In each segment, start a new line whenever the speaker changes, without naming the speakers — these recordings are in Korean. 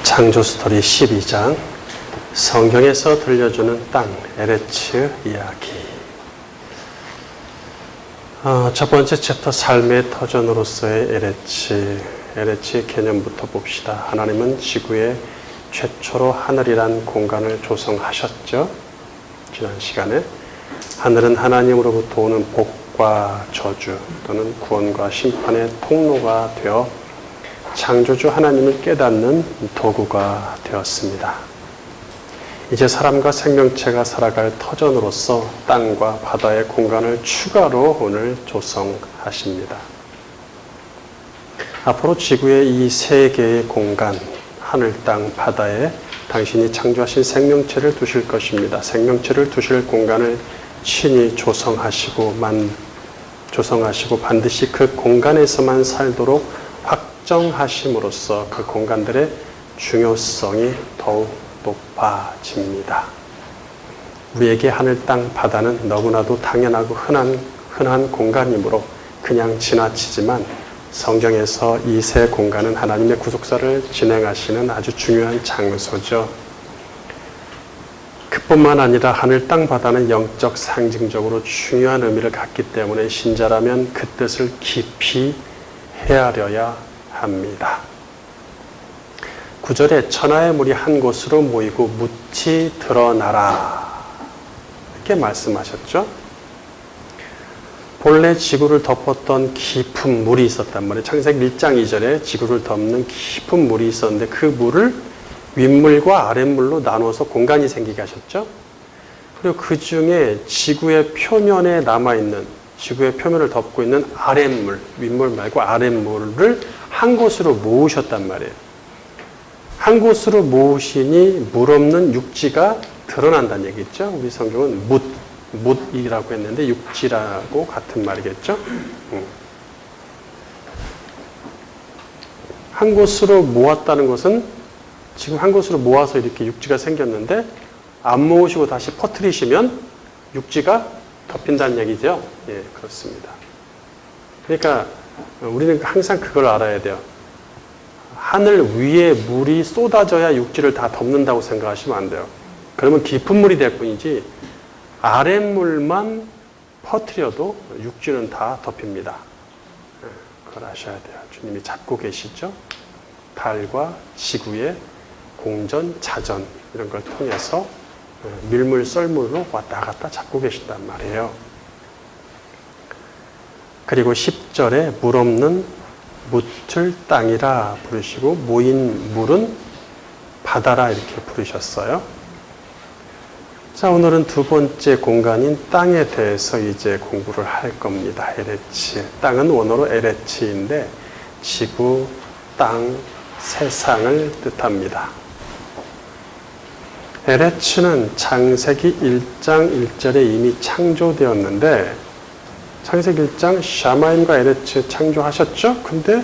창조스토리 12장 성경에서 들려주는 땅 에레츠 이야기. 첫 번째 챕터 삶의 터전으로서의 에레츠의 개념부터 봅시다. 하나님은 지구에 최초로 하늘이란 공간을 조성하셨죠. 지난 시간에 하늘은 하나님으로부터 오는 복과 저주 또는 구원과 심판의 통로가 되어 창조주 하나님을 깨닫는 도구가 되었습니다. 이제 사람과 생명체가 살아갈 터전으로서 땅과 바다의 공간을 추가로 오늘 조성하십니다. 앞으로 지구의 이 세 개의 공간, 하늘, 땅, 바다에 당신이 창조하신 생명체를 두실 것입니다. 생명체를 두실 공간을 친히 조성하시고 반드시 그 공간에서만 살도록 확정하심으로써 그 공간들의 중요성이 더욱 높아집니다. 우리에게 하늘, 땅, 바다는 너무나도 당연하고 흔한 공간이므로 그냥 지나치지만 성경에서 이 세 공간은 하나님의 구속사를 진행하시는 아주 중요한 장소죠. 그뿐만 아니라 하늘, 땅, 바다는 영적 상징적으로 중요한 의미를 갖기 때문에 신자라면 그 뜻을 깊이 헤아려야 합니다. 9절에 천하의 물이 한 곳으로 모이고 묻히 드러나라 이렇게 말씀하셨죠. 본래 지구를 덮었던 깊은 물이 있었단 말이에요. 창세기 1장 2절에 지구를 덮는 깊은 물이 있었는데 그 물을 윗물과 아랫물로 나눠서 공간이 생기게 하셨죠. 그리고 그 중에 지구의 표면에 남아있는, 지구의 표면을 덮고 있는 아랫물, 윗물 말고 아랫물을 한 곳으로 모으셨단 말이에요. 한 곳으로 모으시니 물 없는 육지가 드러난다는 얘기죠. 우리 성경은 묻이라고 했는데 육지라고 같은 말이겠죠. 한 곳으로 모았다는 것은 지금 한 곳으로 모아서 이렇게 육지가 생겼는데 안 모으시고 다시 퍼뜨리시면 육지가 덮인다는 얘기죠. 예, 그렇습니다. 그러니까 우리는 항상 그걸 알아야 돼요. 하늘 위에 물이 쏟아져야 육지를 다 덮는다고 생각하시면 안 돼요. 그러면 깊은 물이 될 뿐이지 아랫물만 퍼뜨려도 육지는 다 덮입니다. 그걸 아셔야 돼요. 주님이 잡고 계시죠. 달과 지구의 공전, 자전 이런 걸 통해서 밀물, 썰물로 왔다 갔다 잡고 계신단 말이에요. 그리고 10절에 물 없는 묻을 땅이라 부르시고 모인 물은 바다라 이렇게 부르셨어요. 자, 오늘은 두 번째 공간인 땅에 대해서 이제 공부를 할 겁니다. 에레츠. 땅은 원어로 에레츠인데 지구, 땅, 세상을 뜻합니다. 에레츠는 창세기 1장 1절에 이미 창조되었는데 창세기 1장 샤마임과 에레츠 창조하셨죠? 근데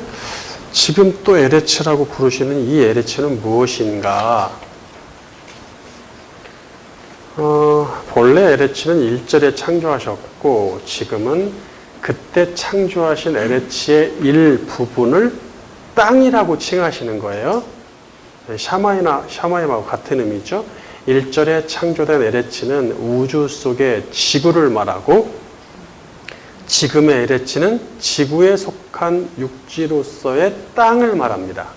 지금 또 에레츠라고 부르시는 이 에레츠는 무엇인가? 본래 에레츠는 1절에 창조하셨고 지금은 그때 창조하신 에레츠의 일부분을 땅이라고 칭하시는 거예요. 샤마임하고 같은 의미죠. 1절에 창조된 에레츠는 우주 속의 지구를 말하고 지금의 에레츠는 지구에 속한 육지로서의 땅을 말합니다.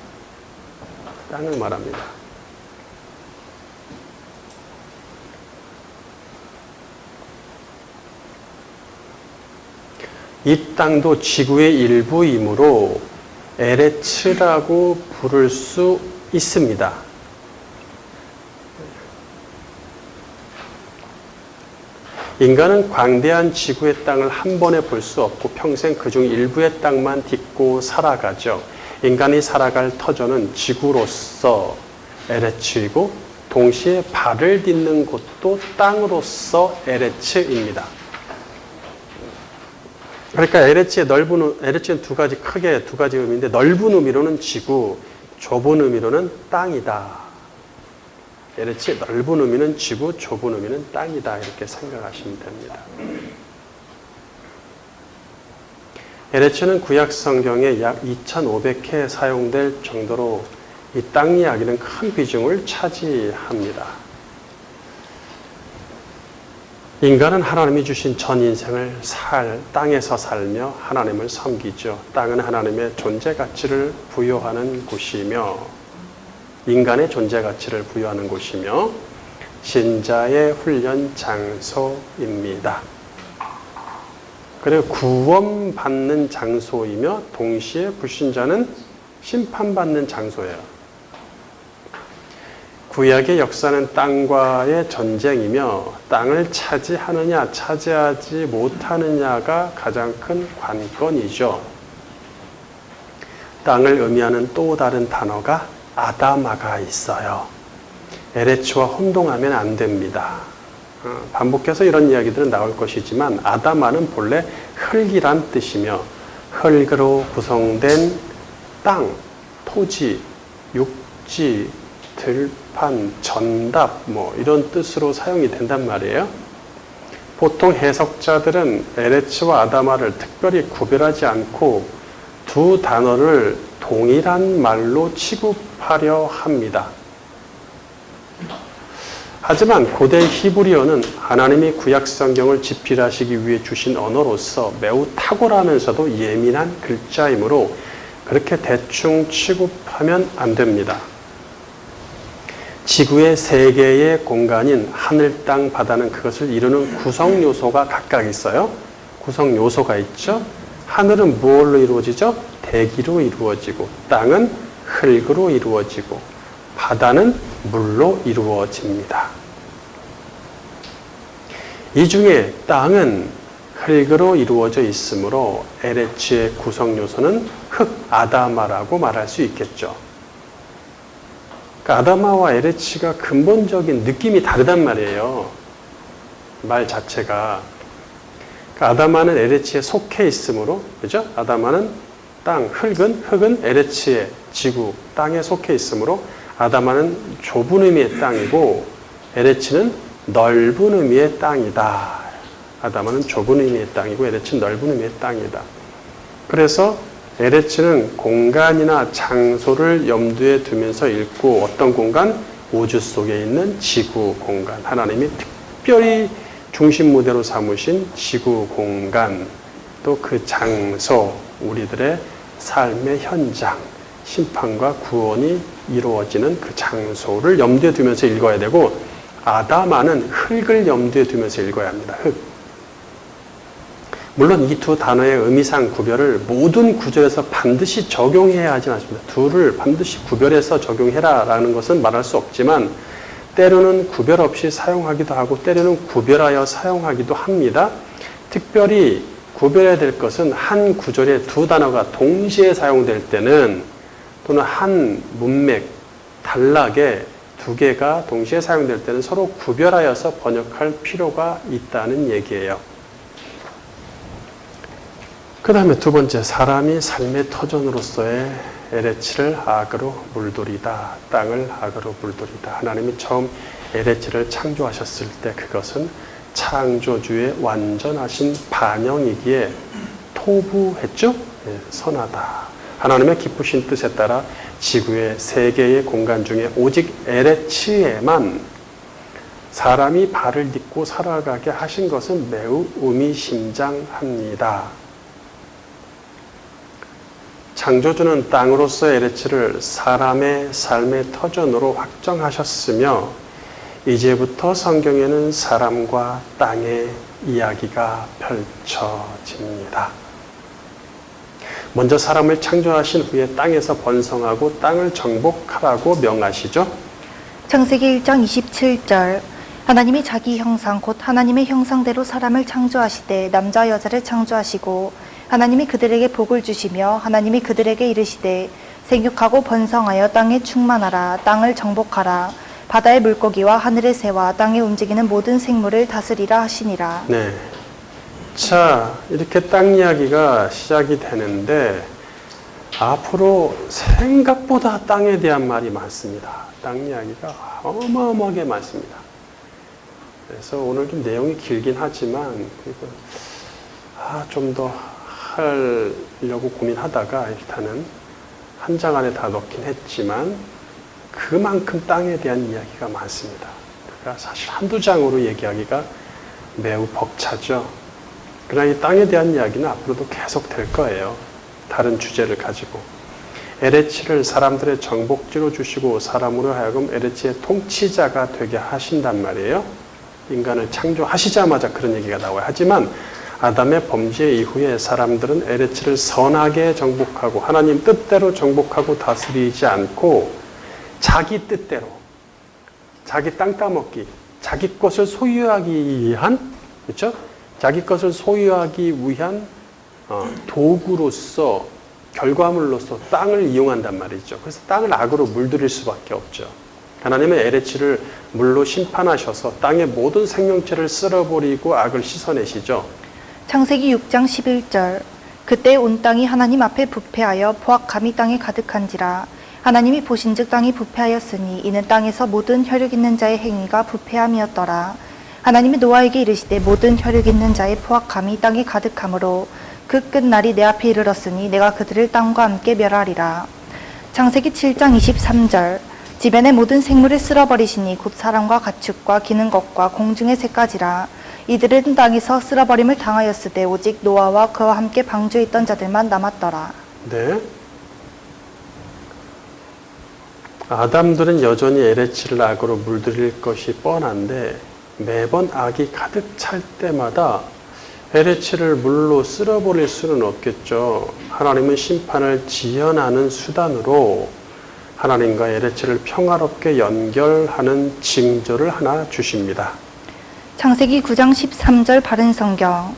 땅을 말합니다. 이 땅도 지구의 일부이므로 에레츠라고 부를 수 있습니다. 인간은 광대한 지구의 땅을 한 번에 볼 수 없고 평생 그중 일부의 땅만 딛고 살아가죠. 인간이 살아갈 터전은 지구로서 에레츠이고 동시에 발을 딛는 곳도 땅으로서 에레츠입니다. 그러니까 에레츠는 두 가지 의미인데 넓은 의미로는 지구, 좁은 의미로는 땅이다. 에레츠의 넓은 의미는 지구, 좁은 의미는 땅이다. 이렇게 생각하시면 됩니다. 에레츠는 구약 성경에 약 2,500회 사용될 정도로 이 땅 이야기는 큰 비중을 차지합니다. 인간은 하나님이 주신 전 인생을 땅에서 살며 하나님을 섬기죠. 땅은 하나님의 존재 가치를 부여하는 곳이며 인간의 존재 가치를 부여하는 곳이며 신자의 훈련 장소입니다. 그리고 구원받는 장소이며 동시에 불신자는 심판받는 장소예요. 구약의 역사는 땅과의 전쟁이며 땅을 차지하느냐 차지하지 못하느냐가 가장 큰 관건이죠. 땅을 의미하는 또 다른 단어가 아다마가 있어요. 에레츠와 혼동하면 안 됩니다. 반복해서 이런 이야기들은 나올 것이지만 아다마는 본래 흙이란 뜻이며 흙으로 구성된 땅, 토지, 육지, 들판, 전답 이런 뜻으로 사용이 된단 말이에요. 보통 해석자들은 에레츠와 아다마를 특별히 구별하지 않고 두 단어를 동일한 말로 취급하려 합니다. 하지만 고대 히브리어는 하나님이 구약 성경을 집필하시기 위해 주신 언어로서 매우 탁월하면서도 예민한 글자이므로 그렇게 대충 취급하면 안 됩니다. 지구의 세 개의 공간인 하늘, 땅, 바다는 그것을 이루는 구성 요소가 각각 있어요. 구성 요소가 있죠. 하늘은 무엇로 이루어지죠? 대기로 이루어지고, 땅은 흙으로 이루어지고, 바다는 물로 이루어집니다. 이 중에 땅은 흙으로 이루어져 있으므로 에레츠의 구성 요소는 흙, 아다마라고 말할 수 있겠죠. 그러니까 아다마와 에레츠가 근본적인 느낌이 다르단 말이에요. 말 자체가. 그러니까 아다마는 에레츠에 속해 있으므로, 그죠? 아다마는 땅, 흙은 에레츠의 지구, 땅에 속해 있으므로 아다마는 좁은 의미의 땅이고 에레츠는 넓은 의미의 땅이다. 아다마는 좁은 의미의 땅이고 에레츠는 넓은 의미의 땅이다. 그래서 에레츠는 공간이나 장소를 염두에 두면서 읽고 어떤 공간? 우주 속에 있는 지구 공간. 하나님이 특별히 중심 무대로 삼으신 지구 공간, 또 그 장소, 우리들의 삶의 현장, 심판과 구원이 이루어지는 그 장소를 염두에 두면서 읽어야 되고 아다마는 흙을 염두에 두면서 읽어야 합니다. 흙. 물론 이 두 단어의 의미상 구별을 모든 구절에서 반드시 적용해야 하진 않습니다. 둘을 반드시 구별해서 적용해라 라는 것은 말할 수 없지만 때로는 구별 없이 사용하기도 하고 때로는 구별하여 사용하기도 합니다. 특별히 구별해야 될 것은 한 구절에 두 단어가 동시에 사용될 때는 또는 한 문맥, 단락에 두 개가 동시에 사용될 때는 서로 구별하여서 번역할 필요가 있다는 얘기예요. 그 다음에 두 번째, 사람이 삶의 터전으로서의 에레츠를 악으로 물들이다. 땅을 악으로 물들이다. 하나님이 처음 에레츠를 창조하셨을 때 그것은 창조주의 완전하신 반영이기에 토부했죠? 선하다. 하나님의 기쁘신 뜻에 따라 지구의 세 개의 공간 중에 오직 에레츠에만 사람이 발을 딛고 살아가게 하신 것은 매우 의미심장합니다. 창조주는 땅으로서의 에레츠를 사람의 삶의 터전으로 확정하셨으며 이제부터 성경에는 사람과 땅의 이야기가 펼쳐집니다. 먼저 사람을 창조하신 후에 땅에서 번성하고 땅을 정복하라고 명하시죠.
창세기 1장 27절 하나님이 자기 형상 곧 하나님의 형상대로 사람을 창조하시되 남자 여자를 창조하시고 하나님이 그들에게 복을 주시며 하나님이 그들에게 이르시되 생육하고 번성하여 땅에 충만하라. 땅을 정복하라. 바다의 물고기와 하늘의 새와 땅에 움직이는 모든 생물을 다스리라 하시니라.
네. 자, 이렇게 땅 이야기가 시작이 되는데 앞으로 생각보다 땅에 대한 말이 많습니다. 땅 이야기가 어마어마하게 많습니다. 그래서 오늘 좀 내용이 길긴 하지만 좀 더 하려고 고민하다가 일단은 한 장 안에 다 넣긴 했지만 그만큼 땅에 대한 이야기가 많습니다. 그러니까 사실 한두 장으로 얘기하기가 매우 벅차죠. 그러나 이 땅에 대한 이야기는 앞으로도 계속 될 거예요. 다른 주제를 가지고. 에레치를 사람들의 정복지로 주시고 사람으로 하여금 에레치의 통치자가 되게 하신단 말이에요. 인간을 창조하시자마자 그런 얘기가 나와요. 하지만 아담의 범죄 이후에 사람들은 에레치를 선하게 정복하고 하나님 뜻대로 정복하고 다스리지 않고 자기 뜻대로, 자기 땅 따먹기, 자기 것을 소유하기 위한, 그렇죠? 자기 것을 소유하기 위한 도구로서, 결과물로서 땅을 이용한단 말이죠. 그래서 땅을 악으로 물들일 수밖에 없죠. 하나님은 에레치를 물로 심판하셔서 땅의 모든 생명체를 쓸어버리고 악을 씻어내시죠.
창세기 6장 11절. 그때 온 땅이 하나님 앞에 부패하여 포악함이 땅에 가득한지라. 하나님이 보신즉 땅이 부패하였으니 이는 땅에서 모든 혈육 있는 자의 행위가 부패함이었더라. 하나님이 노아에게 이르시되 모든 혈육 있는 자의 포악함이 땅에 가득하므로 그 끝날이 내 앞에 이르렀으니 내가 그들을 땅과 함께 멸하리라. 창세기 7장 23절. 지변의 모든 생물을 쓸어버리시니 곧 사람과 가축과 기는 것과 공중의 새까지라. 이들은 땅에서 쓸어버림을 당하였으되 오직 노아와 그와 함께 방주에 있던 자들만 남았더라.
네. 아담들은 여전히 에레치를 악으로 물들일 것이 뻔한데 매번 악이 가득 찰 때마다 에레치를 물로 쓸어버릴 수는 없겠죠. 하나님은 심판을 지연하는 수단으로 하나님과 에레치를 평화롭게 연결하는 징조를 하나 주십니다.
창세기 9장 13절 바른 성경.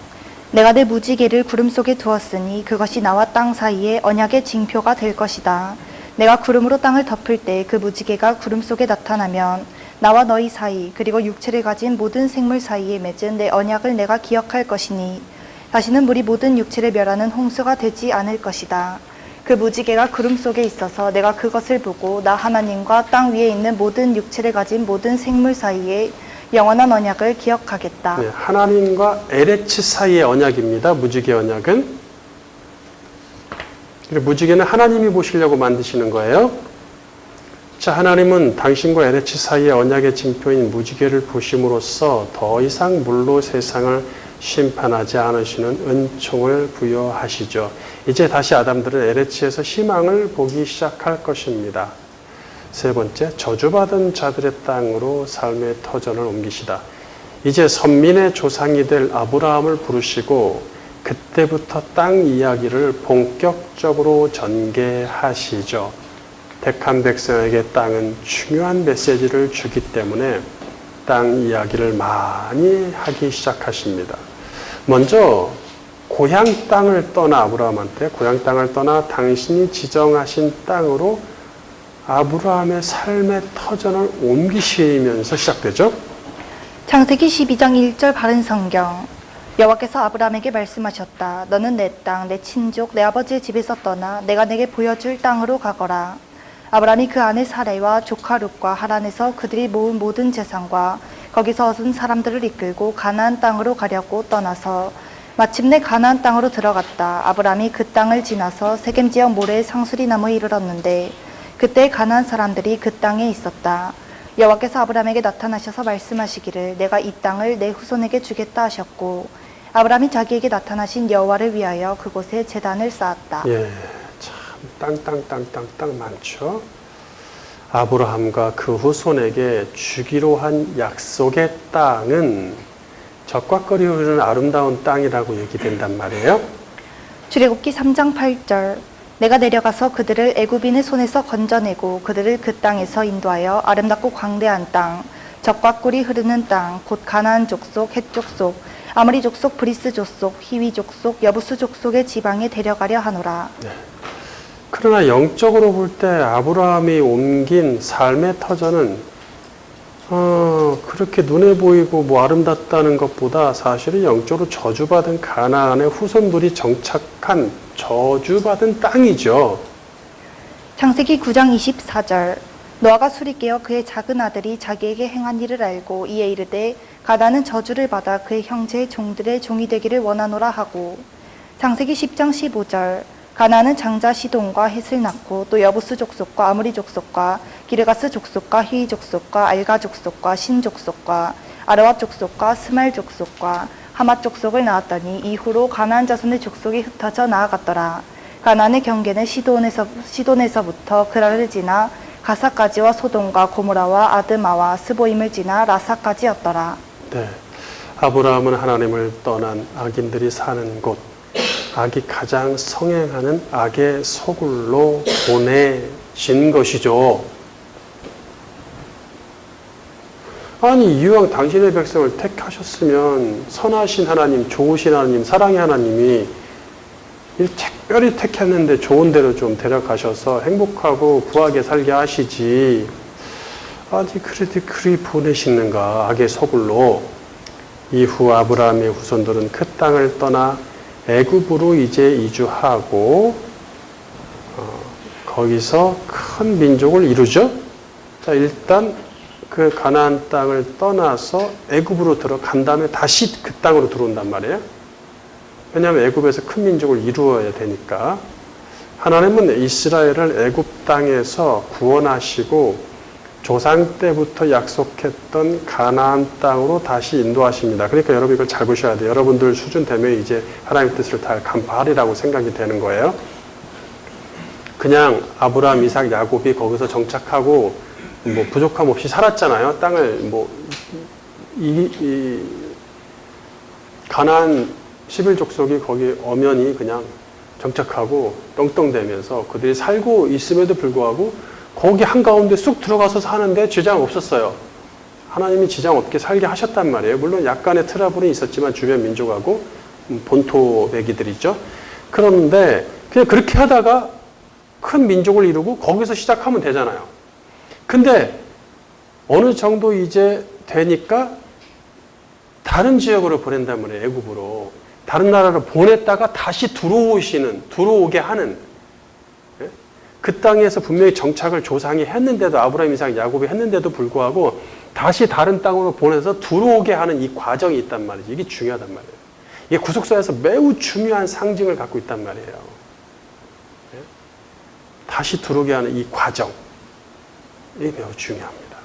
내가 내 무지개를 구름 속에 두었으니 그것이 나와 땅 사이에 언약의 징표가 될 것이다. 내가 구름으로 땅을 덮을 때 그 무지개가 구름 속에 나타나면 나와 너희 사이 그리고 육체를 가진 모든 생물 사이에 맺은 내 언약을 내가 기억할 것이니 다시는 물이 모든 육체를 멸하는 홍수가 되지 않을 것이다. 그 무지개가 구름 속에 있어서 내가 그것을 보고 나 하나님과 땅 위에 있는 모든 육체를 가진 모든 생물 사이에 영원한 언약을 기억하겠다.
네, 하나님과 에레치 사이의 언약입니다. 무지개 언약은. 무지개는 하나님이 보시려고 만드시는 거예요. 자, 하나님은 당신과 에레치 사이의 언약의 징표인 무지개를 보심으로써 더 이상 물로 세상을 심판하지 않으시는 은총을 부여하시죠. 이제 다시 아담들은 에레치에서 희망을 보기 시작할 것입니다. 세 번째, 저주받은 자들의 땅으로 삶의 터전을 옮기시다. 이제 선민의 조상이 될 아브라함을 부르시고 그때부터 땅 이야기를 본격적으로 전개하시죠. 택한 백성에게 땅은 중요한 메시지를 주기 때문에 땅 이야기를 많이 하기 시작하십니다. 먼저 고향 땅을 떠나 아브라함한테 고향 땅을 떠나 당신이 지정하신 땅으로 아브라함의 삶의 터전을 옮기시면서 시작되죠.
창세기 12장 1절 바른 성경. 여호와께서 아브라함에게 말씀하셨다. 너는 내 땅, 내 친족, 내 아버지의 집에서 떠나 내가 내게 보여줄 땅으로 가거라. 아브라함이 그 아내 사레와 조카 룻과 하란에서 그들이 모은 모든 재산과 거기서 얻은 사람들을 이끌고 가나안 땅으로 가려고 떠나서 마침내 가나안 땅으로 들어갔다. 아브라함이 그 땅을 지나서 세겜 지역 모래의 상수리 나무에 이르렀는데 그때 가나안 사람들이 그 땅에 있었다. 여호와께서 아브라함에게 나타나셔서 말씀하시기를 내가 이 땅을 내 후손에게 주겠다 하셨고 아브라함이 자기에게 나타나신 여호와를 위하여 그곳에 제단을 쌓았다.
예, 참 땅 많죠. 아브라함과 그 후손에게 주기로 한 약속의 땅은 젖과 꿀이 흐르는 아름다운 땅이라고 얘기된단 말이에요.
출애굽기 3장 8절. 내가 내려가서 그들을 애굽인의 손에서 건져내고 그들을 그 땅에서 인도하여 아름답고 광대한 땅, 젖과 꿀이 흐르는 땅, 곧 가나안 족속, 헷 족속, 아모리 족속, 브리스 족속, 히위 족속, 여부수 족속의 지방에 데려가려 하노라.
네. 그러나 영적으로 볼 때 아브라함이 옮긴 삶의 터전은 그렇게 눈에 보이고 뭐 아름답다는 것보다 사실은 영적으로 저주받은 가나안의 후손들이 정착한 저주받은 땅이죠.
창세기 9장 24절. 노아가 술이 깨어 그의 작은 아들이 자기에게 행한 일을 알고 이에 이르되 가나안은 저주를 받아 그의 형제의 종들의 종이 되기를 원하노라 하고. 창세기 10장 15절. 가나안은 장자 시돈과 헷을 낳고 또 여부수 족속과 아모리 족속과 기르가스 족속과 히위 족속과 알가 족속과 신 족속과 아르와 족속과 스말 족속과 하맛 족속을 낳았더니 이후로 가나안 자손의 족속이 흩어져 나아갔더라. 가나안의 경계는 시돈에서부터 그라를 지나 가사까지와 소돔과 고모라와 아드마와 스보임을 지나 라사까지였더라.
네. 아브라함은 하나님을 떠난 악인들이 사는 곳, 악이 가장 성행하는 악의 소굴로 보내신 것이죠. 아니, 이왕 당신의 백성을 택하셨으면 선하신 하나님, 좋으신 하나님, 사랑의 하나님이 특별히 택했는데 좋은 데로 좀 데려가셔서 행복하고 구하게 살게 하시지. 아니, 그래도 그리 보내시는가, 악의 소굴로. 이후 아브라함의 후손들은 그 땅을 떠나 애굽으로 이제 이주하고 거기서 큰 민족을 이루죠. 자, 일단 그 가나안 땅을 떠나서 애굽으로 들어간 다음에 다시 그 땅으로 들어온단 말이에요. 왜냐하면 애굽에서 큰 민족을 이루어야 되니까. 하나님은 이스라엘을 애굽 땅에서 구원하시고 조상 때부터 약속했던 가나안 땅으로 다시 인도하십니다. 그러니까 여러분 이걸 잘 보셔야 돼요. 여러분들 수준 되면 이제 하나님의 뜻을 다 간파하리라고 생각이 되는 거예요. 그냥 아브라함, 이삭, 야곱이 거기서 정착하고 뭐 부족함 없이 살았잖아요. 땅을 가나안 11족속이 거기 엄연히 그냥 정착하고 떵떵대면서 그들이 살고 있음에도 불구하고 거기 한가운데 쑥 들어가서 사는데 지장 없었어요. 하나님이 지장 없게 살게 하셨단 말이에요. 물론 약간의 트러블은 있었지만 주변 민족하고 본토 배기들이죠. 그런데 그냥 그렇게 하다가 큰 민족을 이루고 거기서 시작하면 되잖아요. 근데 어느 정도 이제 되니까 다른 지역으로 보낸단 말이에요. 애굽으로. 다른 나라로 보냈다가 다시 들어오게 하는, 그 땅에서 분명히 정착을 조상이 했는데도, 아브라함, 이삭, 야곱이 했는데도 불구하고 다시 다른 땅으로 보내서 들어오게 하는 이 과정이 있단 말이죠. 이게 중요하단 말이에요. 이게 구속사에서 매우 중요한 상징을 갖고 있단 말이에요. 다시 들어오게 하는 이 과정, 이게 매우 중요합니다.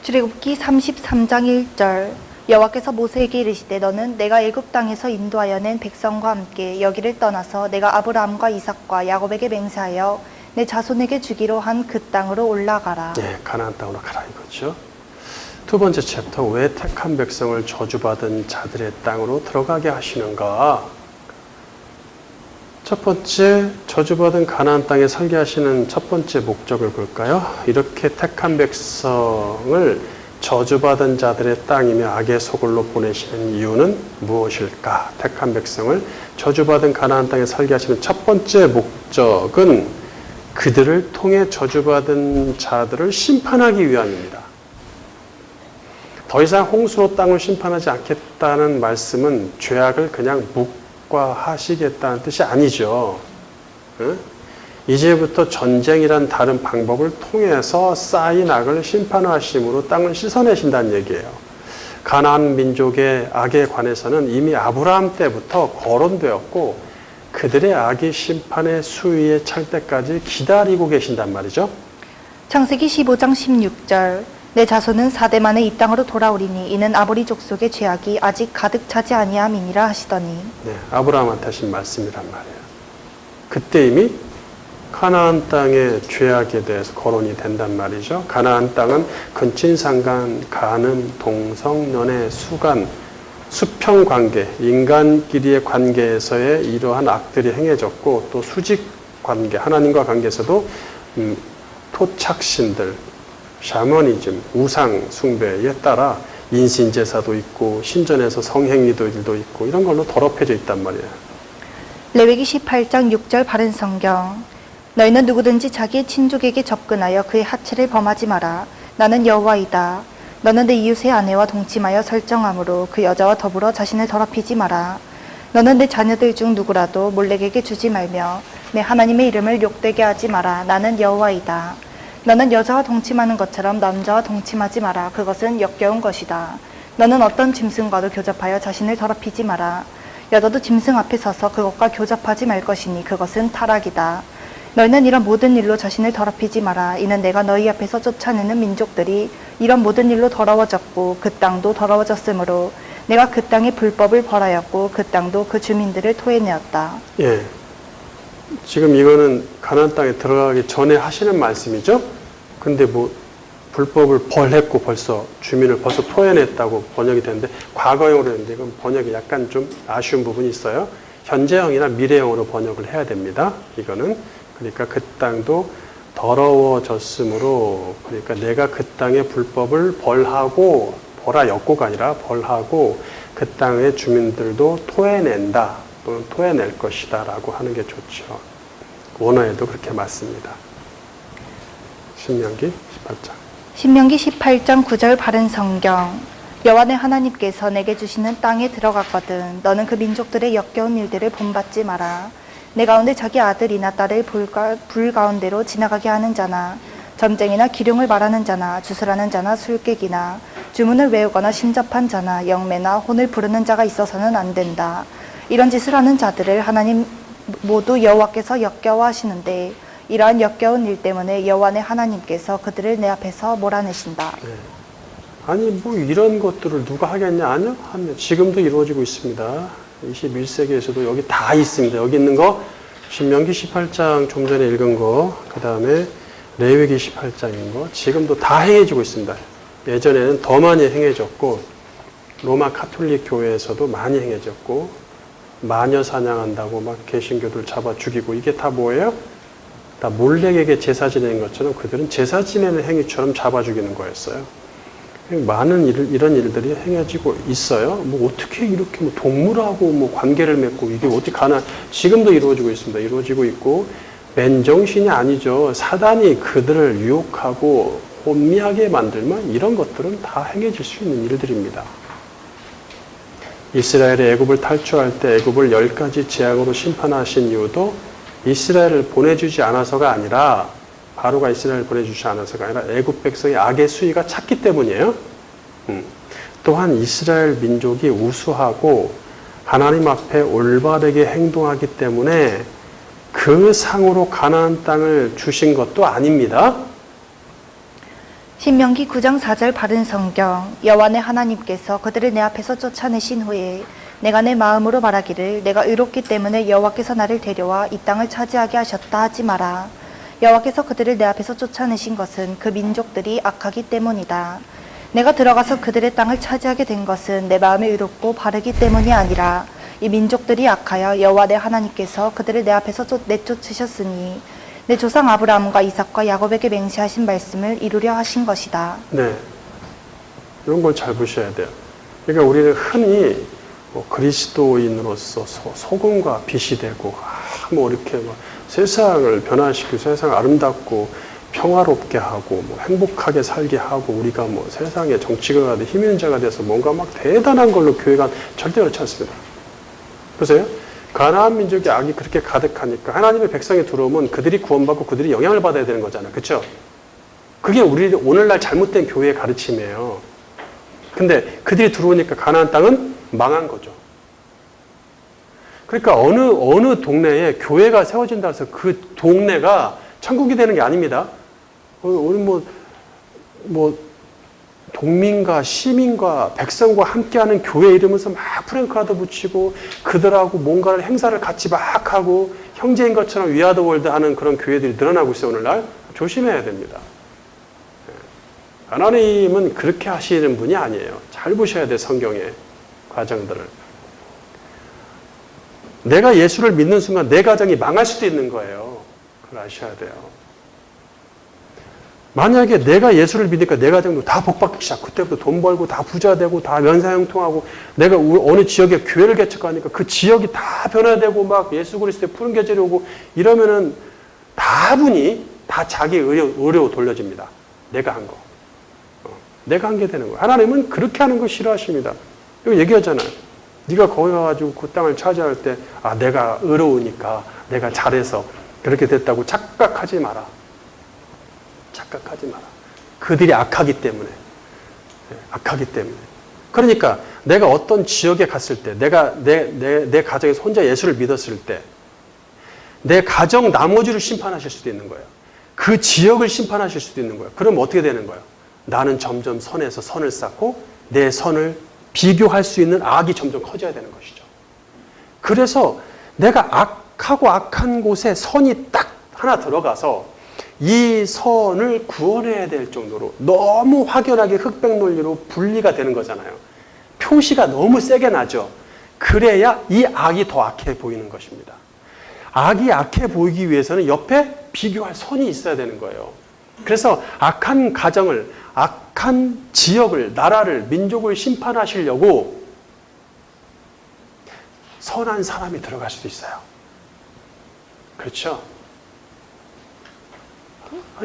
출애굽기 33장 1절 여호와께서 모세에게 이르시되 너는 내가 애굽 땅에서 인도하여 낸 백성과 함께 여기를 떠나서 내가 아브라함과 이삭과 야곱에게 맹세하여 내 자손에게 주기로 한 그 땅으로 올라가라.
네, 가나안 땅으로 가라 이거죠. 두 번째 챕터, 왜 택한 백성을 저주받은 자들의 땅으로 들어가게 하시는가? 첫 번째, 저주받은 가나안 땅에 살게 하시는 첫 번째 목적을 볼까요? 이렇게 택한 백성을 저주받은 자들의 땅이며 악의 소굴로 보내시는 이유는 무엇일까? 택한 백성을 저주받은 가나안 땅에 살게 하시는 첫 번째 목적은 그들을 통해 저주받은 자들을 심판하기 위함입니다. 더 이상 홍수로 땅을 심판하지 않겠다는 말씀은 죄악을 그냥 묵과하시겠다는 뜻이 아니죠. 응? 이제부터 전쟁이란 다른 방법을 통해서 쌓인 악을 심판하심으로 땅을 씻어내신다는 얘기예요. 가나안 민족의 악에 관해서는 이미 아브라함 때부터 거론되었고 그들의 악이 심판의 수위에 찰 때까지 기다리고 계신단 말이죠.
창세기 15장 16절 내 자손은 4대 만에 이 땅으로 돌아오리니 이는 아모리 족속의 죄악이 아직 가득 차지 아니함이니라 하시더니.
네, 아브라함한테 하신 말씀이란 말이에요. 그때 이미 가나안 땅의 죄악에 대해서 거론이 된단 말이죠. 가나안 땅은 근친상간, 간음, 동성, 연애, 수간, 수평관계, 인간끼리의 관계에서의 이러한 악들이 행해졌고 또 수직관계, 하나님과 관계에서도 토착신들, 샤머니즘, 우상 숭배에 따라 인신제사도 있고 신전에서 성행위들도 있고 이런 걸로 더럽혀져 있단 말이에요.
레위기 18장 6절 바른 성경 너희는 누구든지 자기의 친족에게 접근하여 그의 하체를 범하지 마라. 나는 여호와이다. 너는 내 이웃의 아내와 동침하여 설정함으로 그 여자와 더불어 자신을 더럽히지 마라. 너는 내 자녀들 중 누구라도 몰렉에게 주지 말며 내 하나님의 이름을 욕되게 하지 마라. 나는 여호와이다. 너는 여자와 동침하는 것처럼 남자와 동침하지 마라. 그것은 역겨운 것이다. 너는 어떤 짐승과도 교접하여 자신을 더럽히지 마라. 여자도 짐승 앞에 서서 그것과 교접하지 말 것이니 그것은 타락이다. 너희는 이런 모든 일로 자신을 더럽히지 마라. 이는 내가 너희 앞에서 쫓아내는 민족들이 이런 모든 일로 더러워졌고 그 땅도 더러워졌으므로 내가 그 땅에 불법을 벌하였고 그 땅도 그 주민들을 토해내었다.
예. 지금 이거는 가나안 땅에 들어가기 전에 하시는 말씀이죠. 근데 뭐 불법을 벌했고 벌써 주민을 벌써 토해냈다고 번역이 되는데 과거형으로 했는데 이건 번역이 약간 좀 아쉬운 부분이 있어요. 현재형이나 미래형으로 번역을 해야 됩니다. 이거는 그러니까 그 땅도 더러워졌으므로 그러니까 내가 그 땅의 불법을 벌하고 벌하였고가 아니라 벌하고 그 땅의 주민들도 토해낸다 또는 토해낼 것이다 라고 하는 게 좋죠. 원어에도 그렇게 맞습니다. 신명기 18장.
신명기 18장 9절 바른 성경. 여호와 내 하나님께서 내게 주시는 땅에 들어갔거든 너는 그 민족들의 역겨운 일들을 본받지 마라. 내 가운데 자기 아들이나 딸을 불 가운데로 지나가게 하는 자나 점쟁이나 기륭을 말하는 자나 주술하는 자나 술객이나 주문을 외우거나 신접한 자나 영매나 혼을 부르는 자가 있어서는 안 된다. 이런 짓을 하는 자들을 하나님 모두 여호와께서 역겨워하시는데 이러한 역겨운 일 때문에 여호와 내 하나님께서 그들을 내 앞에서 몰아내신다.
네. 아니 뭐 이런 것들을 누가 하겠냐? 아니요. 지금도 이루어지고 있습니다. 21세기에서도 여기 다 있습니다. 여기 있는 거 신명기 18장 좀 전에 읽은 거, 그 다음에 레위기 18장인 거 지금도 다 행해지고 있습니다. 예전에는 더 많이 행해졌고 로마 카톨릭 교회에서도 많이 행해졌고 마녀 사냥한다고 막 개신교들 잡아 죽이고 이게 다 뭐예요? 다 몰렉에게 제사 지내는 것처럼 그들은 제사 지내는 행위처럼 잡아 죽이는 거였어요. 많은 이런 일들이 행해지고 있어요. 뭐 어떻게 이렇게 뭐 동물하고 뭐 관계를 맺고 이게 어떻게 가나? 지금도 이루어지고 있습니다. 이루어지고 있고 맨정신이 아니죠. 사단이 그들을 유혹하고 혼미하게 만들면 이런 것들은 다 행해질 수 있는 일들입니다. 이스라엘이 애굽을 탈출할 때 애굽을 10가지 재앙으로 심판하신 이유도 이스라엘을 보내주지 않아서가 아니라 바로가 이스라엘을 보내주지 않아서가 아니라 애굽 백성의 악의 수위가 찼기 때문이에요. 또한 이스라엘 민족이 우수하고 하나님 앞에 올바르게 행동하기 때문에 그 상으로 가나안 땅을 주신 것도 아닙니다.
신명기 9장 4절 바른 성경. 여호와 내 하나님께서 그들을 내 앞에서 쫓아내신 후에 내가 내 마음으로 말하기를 내가 의롭기 때문에 여호와께서 나를 데려와 이 땅을 차지하게 하셨다 하지 마라. 여호와께서 그들을 내 앞에서 쫓아내신 것은 그 민족들이 악하기 때문이다. 내가 들어가서 그들의 땅을 차지하게 된 것은 내 마음이 의롭고 바르기 때문이 아니라 이 민족들이 악하여 여호와 내 하나님께서 그들을 내 앞에서 내쫓으셨으니 내 조상 아브라함과 이삭과 야곱에게 맹세하신 말씀을 이루려 하신 것이다.
네, 이런 걸 잘 보셔야 돼요. 그러니까 우리는 흔히 뭐 그리스도인으로서 소금과 빛이 되고 뭐 이렇게 막 세상을 변화시키고 세상을 아름답고 평화롭게 하고 뭐 행복하게 살게 하고 우리가 뭐 세상의 정치가가 돼 힘있는 자가 돼서 뭔가 막 대단한 걸로 교회가 절대 그렇지 않습니다. 보세요. 가나안 민족의 악이 그렇게 가득하니까 하나님의 백성이 들어오면 그들이 구원받고 그들이 영향을 받아야 되는 거잖아요. 그렇죠? 그게 우리 오늘날 잘못된 교회의 가르침이에요. 근데 그들이 들어오니까 가나안 땅은 망한 거죠. 그러니까 어느 동네에 교회가 세워진다 해서 그 동네가 천국이 되는 게 아닙니다. 우리 뭐 동민과 시민과 백성과 함께하는 교회 이러면서 막 프랭카드 붙이고 그들하고 뭔가를 행사를 같이 막 하고 형제인 것처럼 위아더 월드 하는 그런 교회들이 늘어나고 있어요. 오늘날 조심해야 됩니다. 하나님은 그렇게 하시는 분이 아니에요. 잘 보셔야 돼요. 성경의 과정들을. 내가 예수를 믿는 순간 내 가정이 망할 수도 있는 거예요. 그걸 아셔야 돼요. 만약에 내가 예수를 믿으니까 내 가정도 다 복받기 시작. 그때부터 돈 벌고 다 부자 되고 다 면사형통하고 내가 어느 지역에 교회를 개척하니까 그 지역이 다 변화되고 막 예수 그리스도의 푸른 계절이 오고 이러면은 다분히 다 자기 의료 돌려집니다. 내가 한 거. 내가 한 게 되는 거예요. 하나님은 그렇게 하는 거 싫어하십니다. 이거 얘기하잖아요. 네가 거기 가가지고 그 땅을 차지할 때 내가 의로우니까 내가 잘해서 그렇게 됐다고 착각하지 마라. 착각하지 마라. 그들이 악하기 때문에. 악하기 때문에. 그러니까 내가 어떤 지역에 갔을 때 내가 내 가정에서 혼자 예수를 믿었을 때 내 가정 나머지를 심판하실 수도 있는 거예요. 그 지역을 심판하실 수도 있는 거예요. 그럼 어떻게 되는 거예요? 나는 점점 선에서 선을 쌓고 내 선을 비교할 수 있는 악이 점점 커져야 되는 것이죠. 그래서 내가 악하고 악한 곳에 선이 딱 하나 들어가서 이 선을 구원해야 될 정도로 너무 확연하게 흑백 논리로 분리가 되는 거잖아요. 표시가 너무 세게 나죠. 그래야 이 악이 더 악해 보이는 것입니다. 악이 악해 보이기 위해서는 옆에 비교할 선이 있어야 되는 거예요. 그래서 악한 가정을, 악한 지역을, 나라를, 민족을 심판하시려고 선한 사람이 들어갈 수도 있어요. 그렇죠?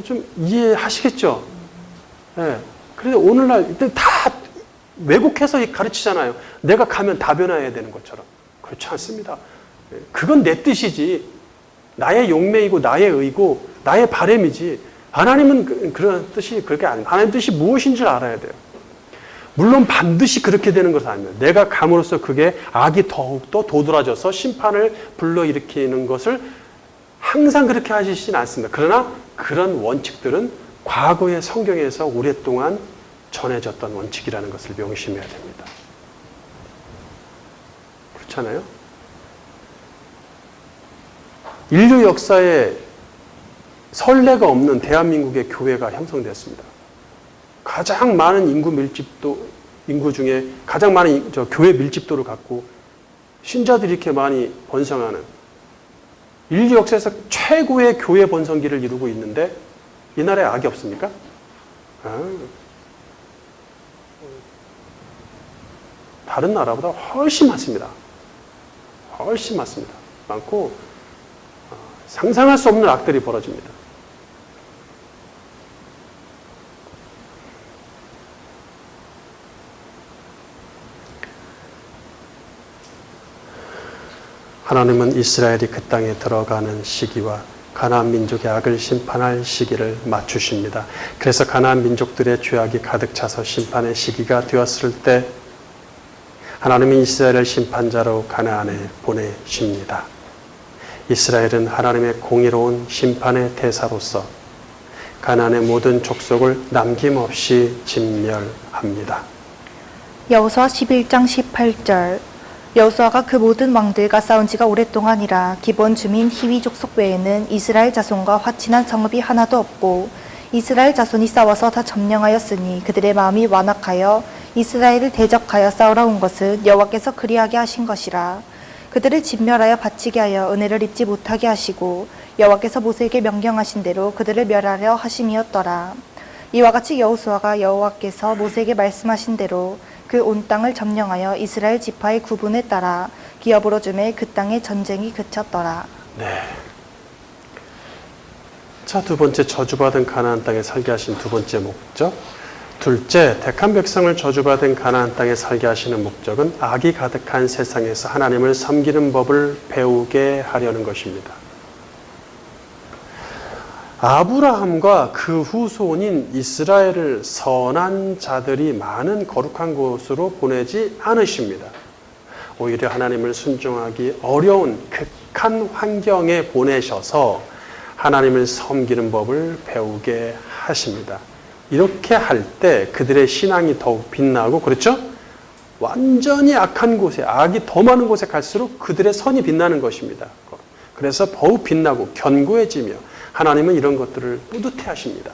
좀 이해하시겠죠? 네. 그래서 오늘날 다 왜곡해서 가르치잖아요. 내가 가면 다 변화해야 되는 것처럼. 그렇지 않습니다. 그건 내 뜻이지. 나의 용매이고 나의 의고 나의 바람이지. 하나님은 그런 뜻이 그렇게 아닙니다. 하나님 뜻이 무엇인지 알아야 돼요. 물론 반드시 그렇게 되는 것은 아닙니다. 내가 감으로써 그게 악이 더욱더 도드라져서 심판을 불러일으키는 것을 항상 그렇게 하시진 않습니다. 그러나 그런 원칙들은 과거의 성경에서 오랫동안 전해졌던 원칙이라는 것을 명심해야 됩니다. 그렇잖아요? 인류 역사에 선례가 없는 대한민국의 교회가 형성됐습니다. 가장 많은 인구 중에 가장 많은 교회 밀집도를 갖고 신자들이 이렇게 많이 번성하는 인류 역사에서 최고의 교회 번성기를 이루고 있는데 이 나라에 악이 없습니까? 다른 나라보다 훨씬 많습니다. 훨씬 많습니다. 많고 상상할 수 없는 악들이 벌어집니다. 하나님은 이스라엘이 그 땅에 들어가는 시기와 가나안 민족의 악을 심판할 시기를 맞추십니다. 그래서 가나안 민족들의 죄악이 가득 차서 심판의 시기가 되었을 때 하나님은 이스라엘을 심판자로 가나안에 보내십니다. 이스라엘은 하나님의 공의로운 심판의 대사로서 가나안의 모든 족속을 남김없이 진멸합니다.
여호수아 11장 18절. 여호수아가 그 모든 왕들과 싸운 지가 오랫동안이라 기본 주민 히위 족속 외에는 이스라엘 자손과 화친한 성읍이 하나도 없고 이스라엘 자손이 싸워서 다 점령하였으니 그들의 마음이 완악하여 이스라엘을 대적하여 싸우러 온 것은 여호와께서 그리하게 하신 것이라. 그들을 진멸하여 바치게 하여 은혜를 입지 못하게 하시고 여호와께서 모세에게 명령하신 대로 그들을 멸하려 하심이었더라. 이와 같이 여호수아가 여호와께서 모세에게 말씀하신 대로 그 온 땅을 점령하여 이스라엘 지파의 구분에 따라 기업으로 주매 그 땅의 전쟁이 그쳤더라.
네. 자, 두 번째 저주받은 가나안 땅에 살게 하신 두 번째 목적. 둘째, 택한 백성을 저주받은 가나안 땅에 살게 하시는 목적은 악이 가득한 세상에서 하나님을 섬기는 법을 배우게 하려는 것입니다. 아브라함과 그 후손인 이스라엘을 선한 자들이 많은 거룩한 곳으로 보내지 않으십니다. 오히려 하나님을 순종하기 어려운 극한 환경에 보내셔서 하나님을 섬기는 법을 배우게 하십니다. 이렇게 할 때 그들의 신앙이 더욱 빛나고, 그렇죠? 완전히 악한 곳에, 악이 더 많은 곳에 갈수록 그들의 선이 빛나는 것입니다. 그래서 더욱 빛나고 견고해지며 하나님은 이런 것들을 뿌듯해 하십니다.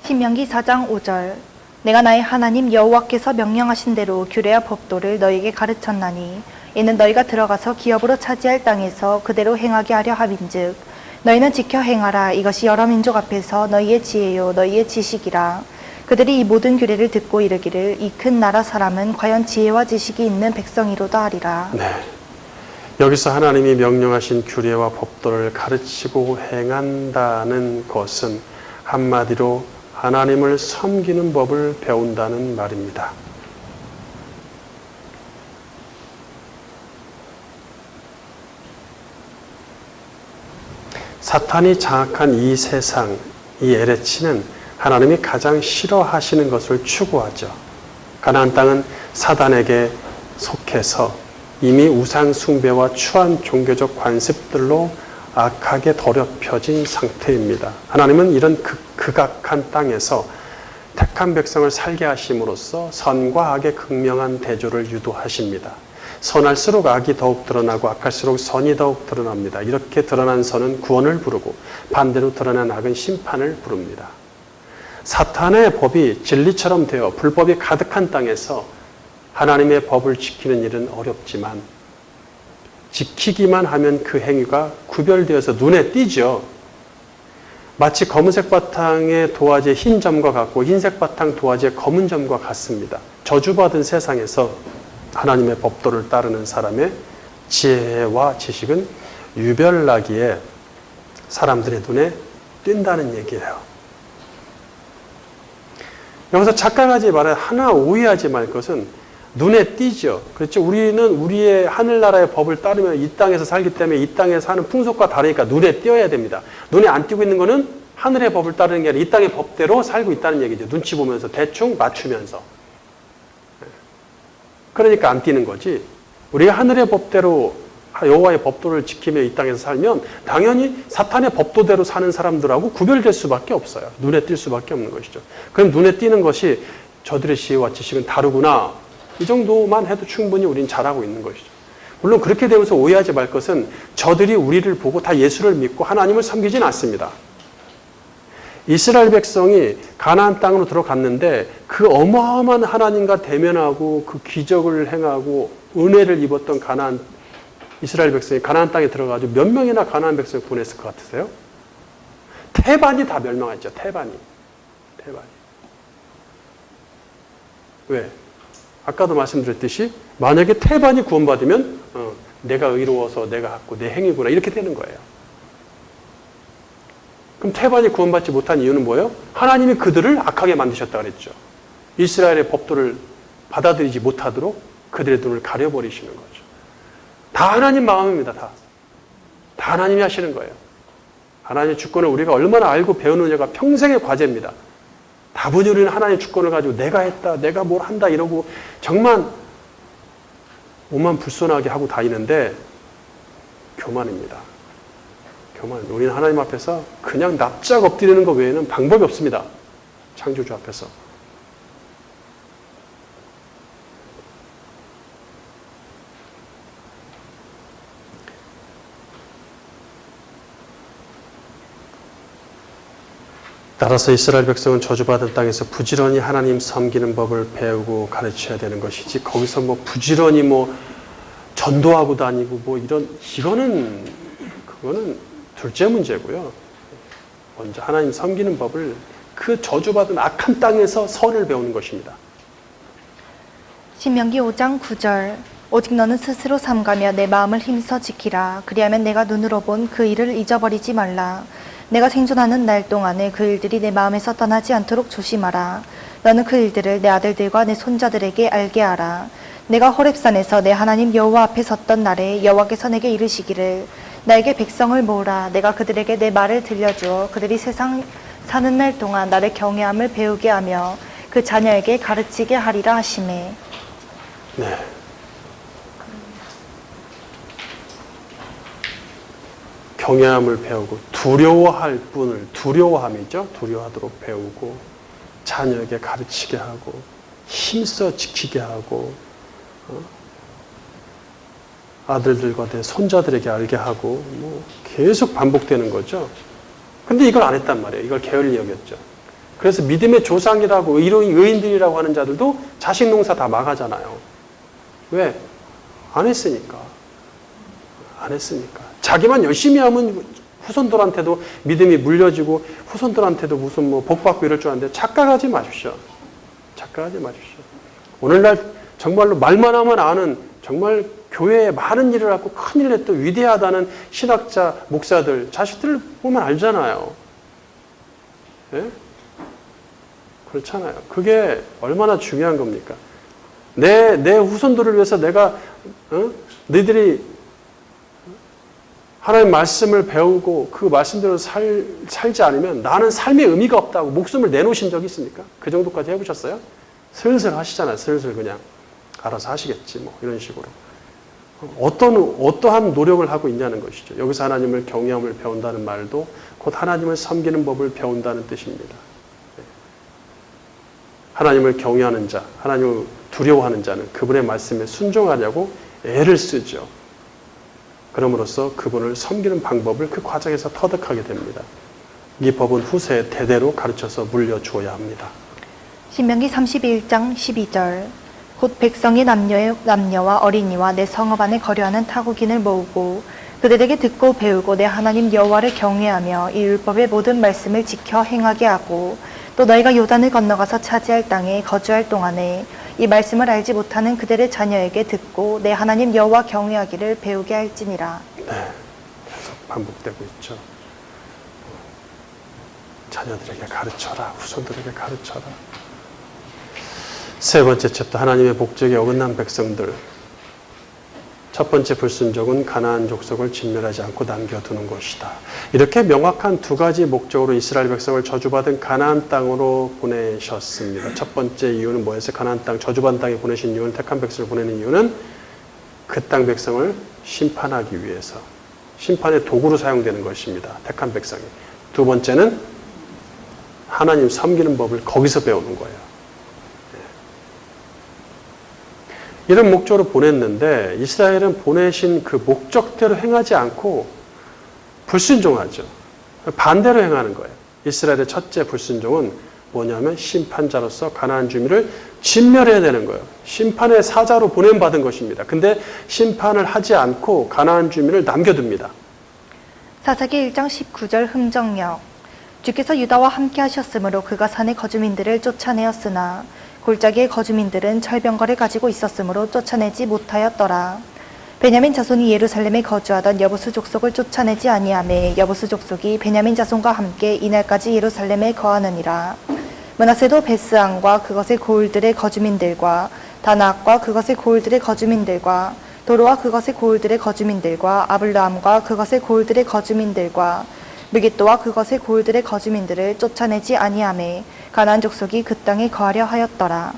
신명기 4장 5절. 내가 나의 하나님 여호와께서 명령하신 대로 규례와 법도를 너희에게 가르쳤나니 이는 너희가 들어가서 기업으로 차지할 땅에서 그대로 행하게 하려 함인즉 너희는 지켜 행하라. 이것이 여러 민족 앞에서 너희의 지혜요 너희의 지식이라. 그들이 이 모든 규례를 듣고 이르기를 이 큰 나라 사람은 과연 지혜와 지식이 있는 백성이로다 하리라.
네. 여기서 하나님이 명령하신 규례와 법도를 가르치고 행한다는 것은 한마디로 하나님을 섬기는 법을 배운다는 말입니다. 사탄이 장악한 이 세상, 이 에레치는 하나님이 가장 싫어하시는 것을 추구하죠. 가나안 땅은 사단에게 속해서 이미 우상 숭배와 추한 종교적 관습들로 악하게 더럽혀진 상태입니다. 하나님은 이런 극악한 땅에서 택한 백성을 살게 하심으로써 선과 악의 극명한 대조를 유도하십니다. 선할수록 악이 더욱 드러나고 악할수록 선이 더욱 드러납니다. 이렇게 드러난 선은 구원을 부르고 반대로 드러난 악은 심판을 부릅니다. 사탄의 법이 진리처럼 되어 불법이 가득한 땅에서 하나님의 법을 지키는 일은 어렵지만 지키기만 하면 그 행위가 구별되어서 눈에 띄죠. 마치 검은색 바탕의 도화지의 흰 점과 같고 흰색 바탕 도화지의 검은 점과 같습니다. 저주받은 세상에서 하나님의 법도를 따르는 사람의 지혜와 지식은 유별나기에 사람들의 눈에 띈다는 얘기예요. 여기서 착각하지 말아야 하나 오해하지 말 것은 눈에 띄죠. 그렇죠. 우리는 우리의 하늘나라의 법을 따르며 이 땅에서 살기 때문에 이 땅에 사는 풍속과 다르니까 눈에 띄어야 됩니다. 눈에 안 띄고 있는 거는 하늘의 법을 따르는 게 아니라 이 땅의 법대로 살고 있다는 얘기죠. 눈치 보면서 대충 맞추면서. 그러니까 안 띄는 거지. 우리가 하늘의 법대로 여호와의 법도를 지키며 이 땅에서 살면 당연히 사탄의 법도대로 사는 사람들하고 구별될 수밖에 없어요. 눈에 띌 수밖에 없는 것이죠. 그럼 눈에 띄는 것이 저들의 지혜와 지식은 다르구나. 이 정도만 해도 충분히 우리는 잘하고 있는 것이죠. 물론 그렇게 되면서 오해하지 말 것은 저들이 우리를 보고 다 예수를 믿고 하나님을 섬기진 않습니다. 이스라엘 백성이 가나안 땅으로 들어갔는데 그 어마어마한 하나님과 대면하고 그 기적을 행하고 은혜를 입었던 이스라엘 백성이 가나안 땅에 들어가서 몇 명이나 가나안 백성을 보냈을 것 같으세요? 태반이 다 멸망했죠. 태반이. 왜? 아까도 말씀드렸듯이 만약에 태반이 구원받으면 내가 의로워서 내가 갖고 내 행위구나 이렇게 되는 거예요. 그럼 태반이 구원받지 못한 이유는 뭐예요? 하나님이 그들을 악하게 만드셨다 그랬죠. 이스라엘의 법도를 받아들이지 못하도록 그들의 눈을 가려버리시는 거죠. 다 하나님 마음입니다. 다 하나님이 하시는 거예요. 하나님의 주권을 우리가 얼마나 알고 배우느냐가 평생의 과제입니다. 다분히 우리는 하나님의 주권을 가지고 내가 했다, 내가 뭘 한다 이러고 정말 몸만 불손하게 하고 다니는데 교만입니다. 우리는 하나님 앞에서 그냥 납작 엎드리는 것 외에는 방법이 없습니다. 창조주 앞에서. 따라서 이스라엘 백성은 저주받은 땅에서 부지런히 하나님 섬기는 법을 배우고 가르쳐야 되는 것이지 거기서 부지런히 전도하고 다니고 그거는 둘째 문제고요. 먼저 하나님 섬기는 법을 그 저주받은 악한 땅에서 선을 배우는 것입니다.
신명기 5장 9절 오직 너는 스스로 삼가며 내 마음을 힘써 지키라. 그리하면 내가 눈으로 본 그 일을 잊어버리지 말라. 내가 생존하는 날 동안에 그 일들이 내 마음에서 떠나지 않도록 조심하라. 너는 그 일들을 내 아들들과 내 손자들에게 알게 하라. 내가 호렙산에서 내 하나님 여호와 앞에 섰던 날에 여호와께서 내게 이르시기를 나에게 백성을 모으라. 내가 그들에게 내 말을 들려주어 그들이 세상 사는 날 동안 나를 경외함을 배우게 하며 그 자녀에게 가르치게 하리라 하시매.
네. 경외함을 배우고 두려워할 뿐을 두려워함이죠. 두려워하도록 배우고 자녀에게 가르치게 하고 힘써 지키게 하고 아들들과 내 손자들에게 알게 하고 계속 반복되는 거죠. 근데 이걸 안 했단 말이에요. 이걸 게을리 여겼죠. 그래서 믿음의 조상이라고 의인들이라고 하는 자들도 자식 농사 다 망하잖아요. 왜? 안 했으니까. 자기만 열심히 하면 후손들한테도 믿음이 물려지고 후손들한테도 무슨 복 받고 이럴 줄 아는데 착각하지 마십시오. 오늘날 정말로 말만 하면 아는 정말 교회에 많은 일을 하고 큰일을 했던 위대하다는 신학자, 목사들, 자식들 보면 알잖아요. 예? 그렇잖아요. 그게 얼마나 중요한 겁니까? 내 후손들을 위해서 내가 너희들이 하나님 말씀을 배우고 그 말씀대로 살지 않으면 나는 삶의 의미가 없다고 목숨을 내놓으신 적이 있습니까? 그 정도까지 해보셨어요? 슬슬 하시잖아요. 슬슬 그냥 알아서 하시겠지 이런 식으로. 어떠한 노력을 하고 있냐는 것이죠. 여기서 하나님을 경외함을 배운다는 말도 곧 하나님을 섬기는 법을 배운다는 뜻입니다. 하나님을 경외하는 자, 하나님을 두려워하는 자는 그분의 말씀에 순종하려고 애를 쓰죠. 그럼으로써 그분을 섬기는 방법을 그 과정에서 터득하게 됩니다. 이 법은 후세에 대대로 가르쳐서 물려주어야 합니다.
신명기 31장 12절 곧 백성이 남녀와 어린이와 내 성읍 안에 거류하는 타국인을 모으고 그들에게 듣고 배우고 내 하나님 여호와를 경외하며 이 율법의 모든 말씀을 지켜 행하게 하고 또 너희가 요단을 건너가서 차지할 땅에 거주할 동안에 이 말씀을 알지 못하는 그들의 자녀에게 듣고 내 하나님 여호와 경외하기를 배우게 할지니라.
네, 계속 반복되고 있죠. 자녀들에게 가르쳐라, 후손들에게 가르쳐라. 세 번째 챕터, 하나님의 복적에 어긋난 백성들. 첫 번째 불순종은 가나안 족속을 진멸하지 않고 남겨두는 것이다. 이렇게 명확한 두 가지 목적으로 이스라엘 백성을 저주받은 가나안 땅으로 보내셨습니다. 첫 번째 이유는 뭐였어요? 가나안 땅, 저주받은 땅에 보내신 이유는, 택한 백성을 보내는 이유는 그 땅 백성을 심판하기 위해서, 심판의 도구로 사용되는 것입니다. 택한 백성이. 두 번째는 하나님 섬기는 법을 거기서 배우는 거예요. 이런 목적으로 보냈는데 이스라엘은 보내신 그 목적대로 행하지 않고 불순종하죠. 반대로 행하는 거예요. 이스라엘의 첫째 불순종은 뭐냐면 심판자로서 가나안 주민을 진멸해야 되는 거예요. 심판의 사자로 보냄받은 것입니다. 근데 심판을 하지 않고 가나안 주민을 남겨둡니다.
사사기 1장 19절 흥정력 주께서 유다와 함께 하셨으므로 그가 산의 거주민들을 쫓아내었으나 골짜기의 거주민들은 철병거를 가지고 있었으므로 쫓아내지 못하였더라. 베냐민 자손이 예루살렘에 거주하던 여부수 족속을 쫓아내지 아니하매 여부수 족속이 베냐민 자손과 함께 이날까지 예루살렘에 거하느니라. 므낫세도 베스안과 그것의 고을들의 거주민들과 다나악과 그것의 고을들의 거주민들과 도로와 그것의 고을들의 거주민들과 아블라함과 그것의 고을들의 거주민들과 무깃도와 그것의 고을들의 거주민들을 쫓아내지 아니하매 가나안 족속이 그 땅에 거하려 하였더라.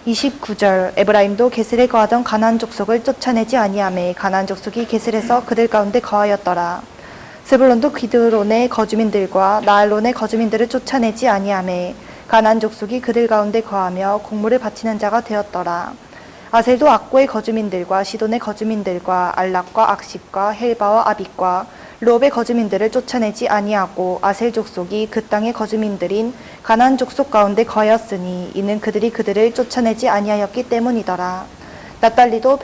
29절 에브라임도 게셀에 거하던 가나안 족속을 쫓아내지 아니하매 가나안 족속이 게셀에서 그들 가운데 거하였더라. 스불론도 기드론의 거주민들과 나알론의 거주민들을 쫓아내지 아니하매 가나안 족속이 그들 가운데 거하며 곡물을 바치는 자가 되었더라. 아셀도 악고의 거주민들과 시돈의 거주민들과 알락과 악십과 헬바와 아빗과 롭의 거주민들을 쫓아내지 아니하고 아셀 족속이 그 땅의 거주민들인 가나안 족속 가운데 거하였으니 이는 그들이 그들을 쫓아내지 아니하였기 때문이더라. 납달리도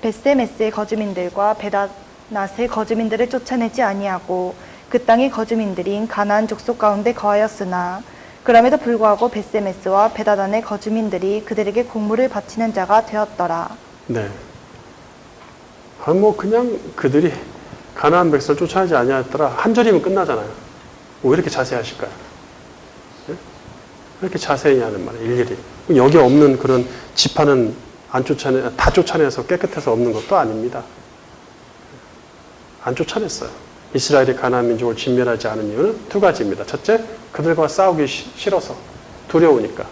베세메스의 거주민들과 베다낫의 거주민들을 쫓아내지 아니하고 그 땅의 거주민들인 가나안 족속 가운데 거하였으나 그럼에도 불구하고 베세메스와 베다단의 거주민들이 그들에게 곡물을 바치는 자가 되었더라.
네. 그냥 그들이 가나안 백성을 쫓아내지 아니하였더라. 한 절이면 끝나잖아요. 왜 이렇게 자세히 하실까요? 네? 왜 이렇게 자세히 하는 말이에요, 일일이. 여기 없는 그런 지파는 다 쫓아내서 깨끗해서 없는 것도 아닙니다. 안 쫓아냈어요. 이스라엘이 가나안 민족을 진멸하지 않은 이유는 두 가지입니다. 첫째, 그들과 싸우기 싫어서, 두려우니까.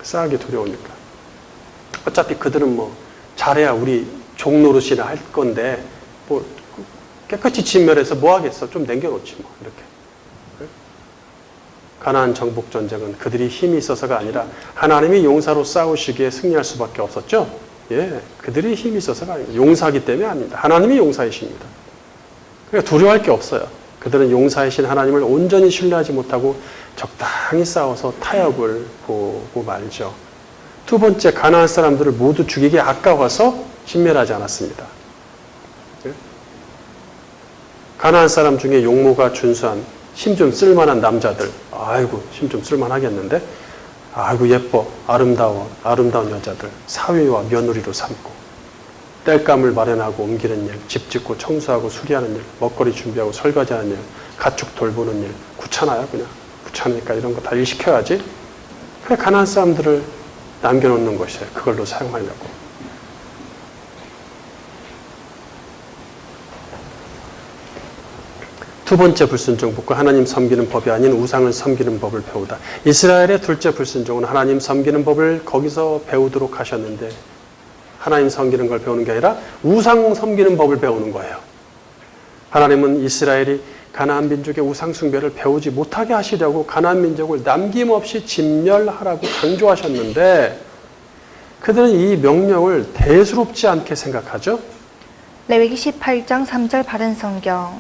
싸우기 두려우니까. 어차피 그들은 잘해야 우리 종노릇이나 할 건데, 깨끗이 진멸해서 뭐 하겠어? 좀 남겨놓지 이렇게. 가나안 정복 전쟁은 그들이 힘이 있어서가 아니라 하나님이 용사로 싸우시기에 승리할 수밖에 없었죠. 예, 그들이 힘이 있어서가 아닙니다. 용사기 때문에 아닙니다. 하나님이 용사이십니다. 그러니까 두려워할 게 없어요. 그들은 용사이신 하나님을 온전히 신뢰하지 못하고 적당히 싸워서 타협을 보고 말죠. 두 번째, 가나안 사람들을 모두 죽이기 아까워서 진멸하지 않았습니다. 가나안 사람 중에 용모가 준수한 힘 좀 쓸만한 남자들, 아이고 힘 좀 쓸만하겠는데, 아이고 예뻐, 아름다운 여자들 사위와 며느리로 삼고 땔감을 마련하고 옮기는 일, 집 짓고 청소하고 수리하는 일, 먹거리 준비하고 설거지하는 일, 가축 돌보는 일, 귀찮아요. 그냥 귀찮으니까 이런 거 다 일 시켜야지. 그래, 가나안 사람들을 남겨놓는 것이에요. 그걸로 사용하려고. 두 번째 불순종 복과 하나님 섬기는 법이 아닌 우상을 섬기는 법을 배우다. 이스라엘의 둘째 불순종은 하나님 섬기는 법을 거기서 배우도록 하셨는데 하나님 섬기는 걸 배우는 게 아니라 우상 섬기는 법을 배우는 거예요. 하나님은 이스라엘이 가나안 민족의 우상 숭배를 배우지 못하게 하시려고 가나안 민족을 남김없이 진멸하라고 강조하셨는데 그들은 이 명령을 대수롭지 않게 생각하죠.
레위기 18장 3절 바른 성경.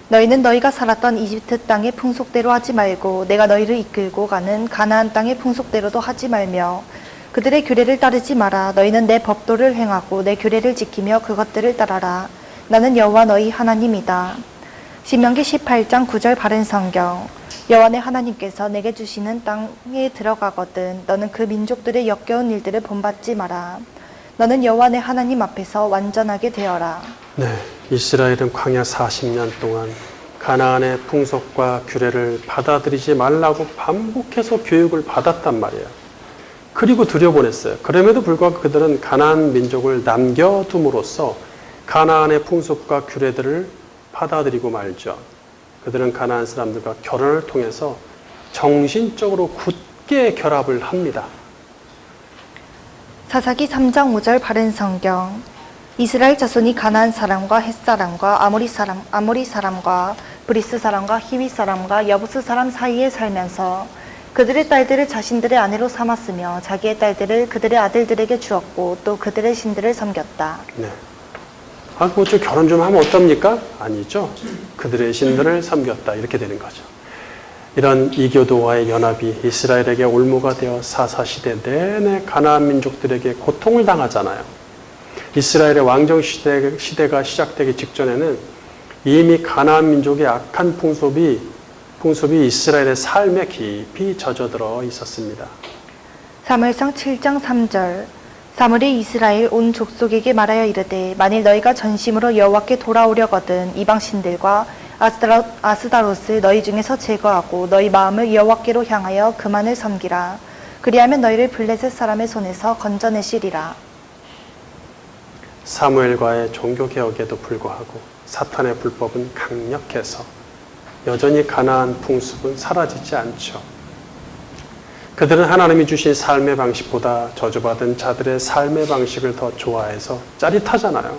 너희는 너희가 살았던 이집트 땅의 풍속대로 하지 말고 내가 너희를 이끌고 가는 가나안 땅의 풍속대로도 하지 말며 그들의 규례를 따르지 마라. 너희는 내 법도를 행하고 내 규례를 지키며 그것들을 따라라. 나는 여호와 너희 하나님이다. 신명기 18장 9절 바른 성경. 여호와 내 하나님께서 내게 주시는 땅에 들어가거든 너는 그 민족들의 역겨운 일들을 본받지 마라. 너는 여호와 내 하나님 앞에서 완전하게 되어라.
네, 이스라엘은 광야 40년 동안 가나안의 풍속과 규례를 받아들이지 말라고 반복해서 교육을 받았단 말이에요. 그리고 들여보냈어요. 그럼에도 불구하고 그들은 가나안 민족을 남겨둠으로써 가나안의 풍속과 규례들을 받아들이고 말죠. 그들은 가나안 사람들과 결혼을 통해서 정신적으로 굳게 결합을 합니다.
사사기 3장 5절 바른 성경. 이스라엘 자손이 가나안 사람과 헷 사람과 아모리 사람과 브리스 사람과 히위 사람과 여부스 사람 사이에 살면서 그들의 딸들을 자신들의 아내로 삼았으며 자기의 딸들을 그들의 아들들에게 주었고 또 그들의 신들을 섬겼다.
네. 뭐 좀 결혼 좀 하면 어떻습니까? 아니죠. 그들의 신들을 섬겼다. 이렇게 되는 거죠. 이런 이교도와의 연합이 이스라엘에게 올무가 되어 사사시대 내내 가나안 민족들에게 고통을 당하잖아요. 이스라엘의 왕정 시대가 시작되기 직전에는 이미 가나안 민족의 악한 풍습이 이스라엘의 삶에 깊이 젖어들어 있었습니다.
사무엘상 7장 3절. 사무엘이 이스라엘 온 족속에게 말하여 이르되 만일 너희가 전심으로 여호와께 돌아오려거든 이방 신들과 아스다롯을 너희 중에서 제거하고 너희 마음을 여호와께로 향하여 그만을 섬기라. 그리하면 너희를 블레셋 사람의 손에서 건져내시리라.
사무엘과의 종교개혁에도 불구하고 사탄의 불법은 강력해서 여전히 가나안 풍습은 사라지지 않죠. 그들은 하나님이 주신 삶의 방식보다 저주받은 자들의 삶의 방식을 더 좋아해서 짜릿하잖아요.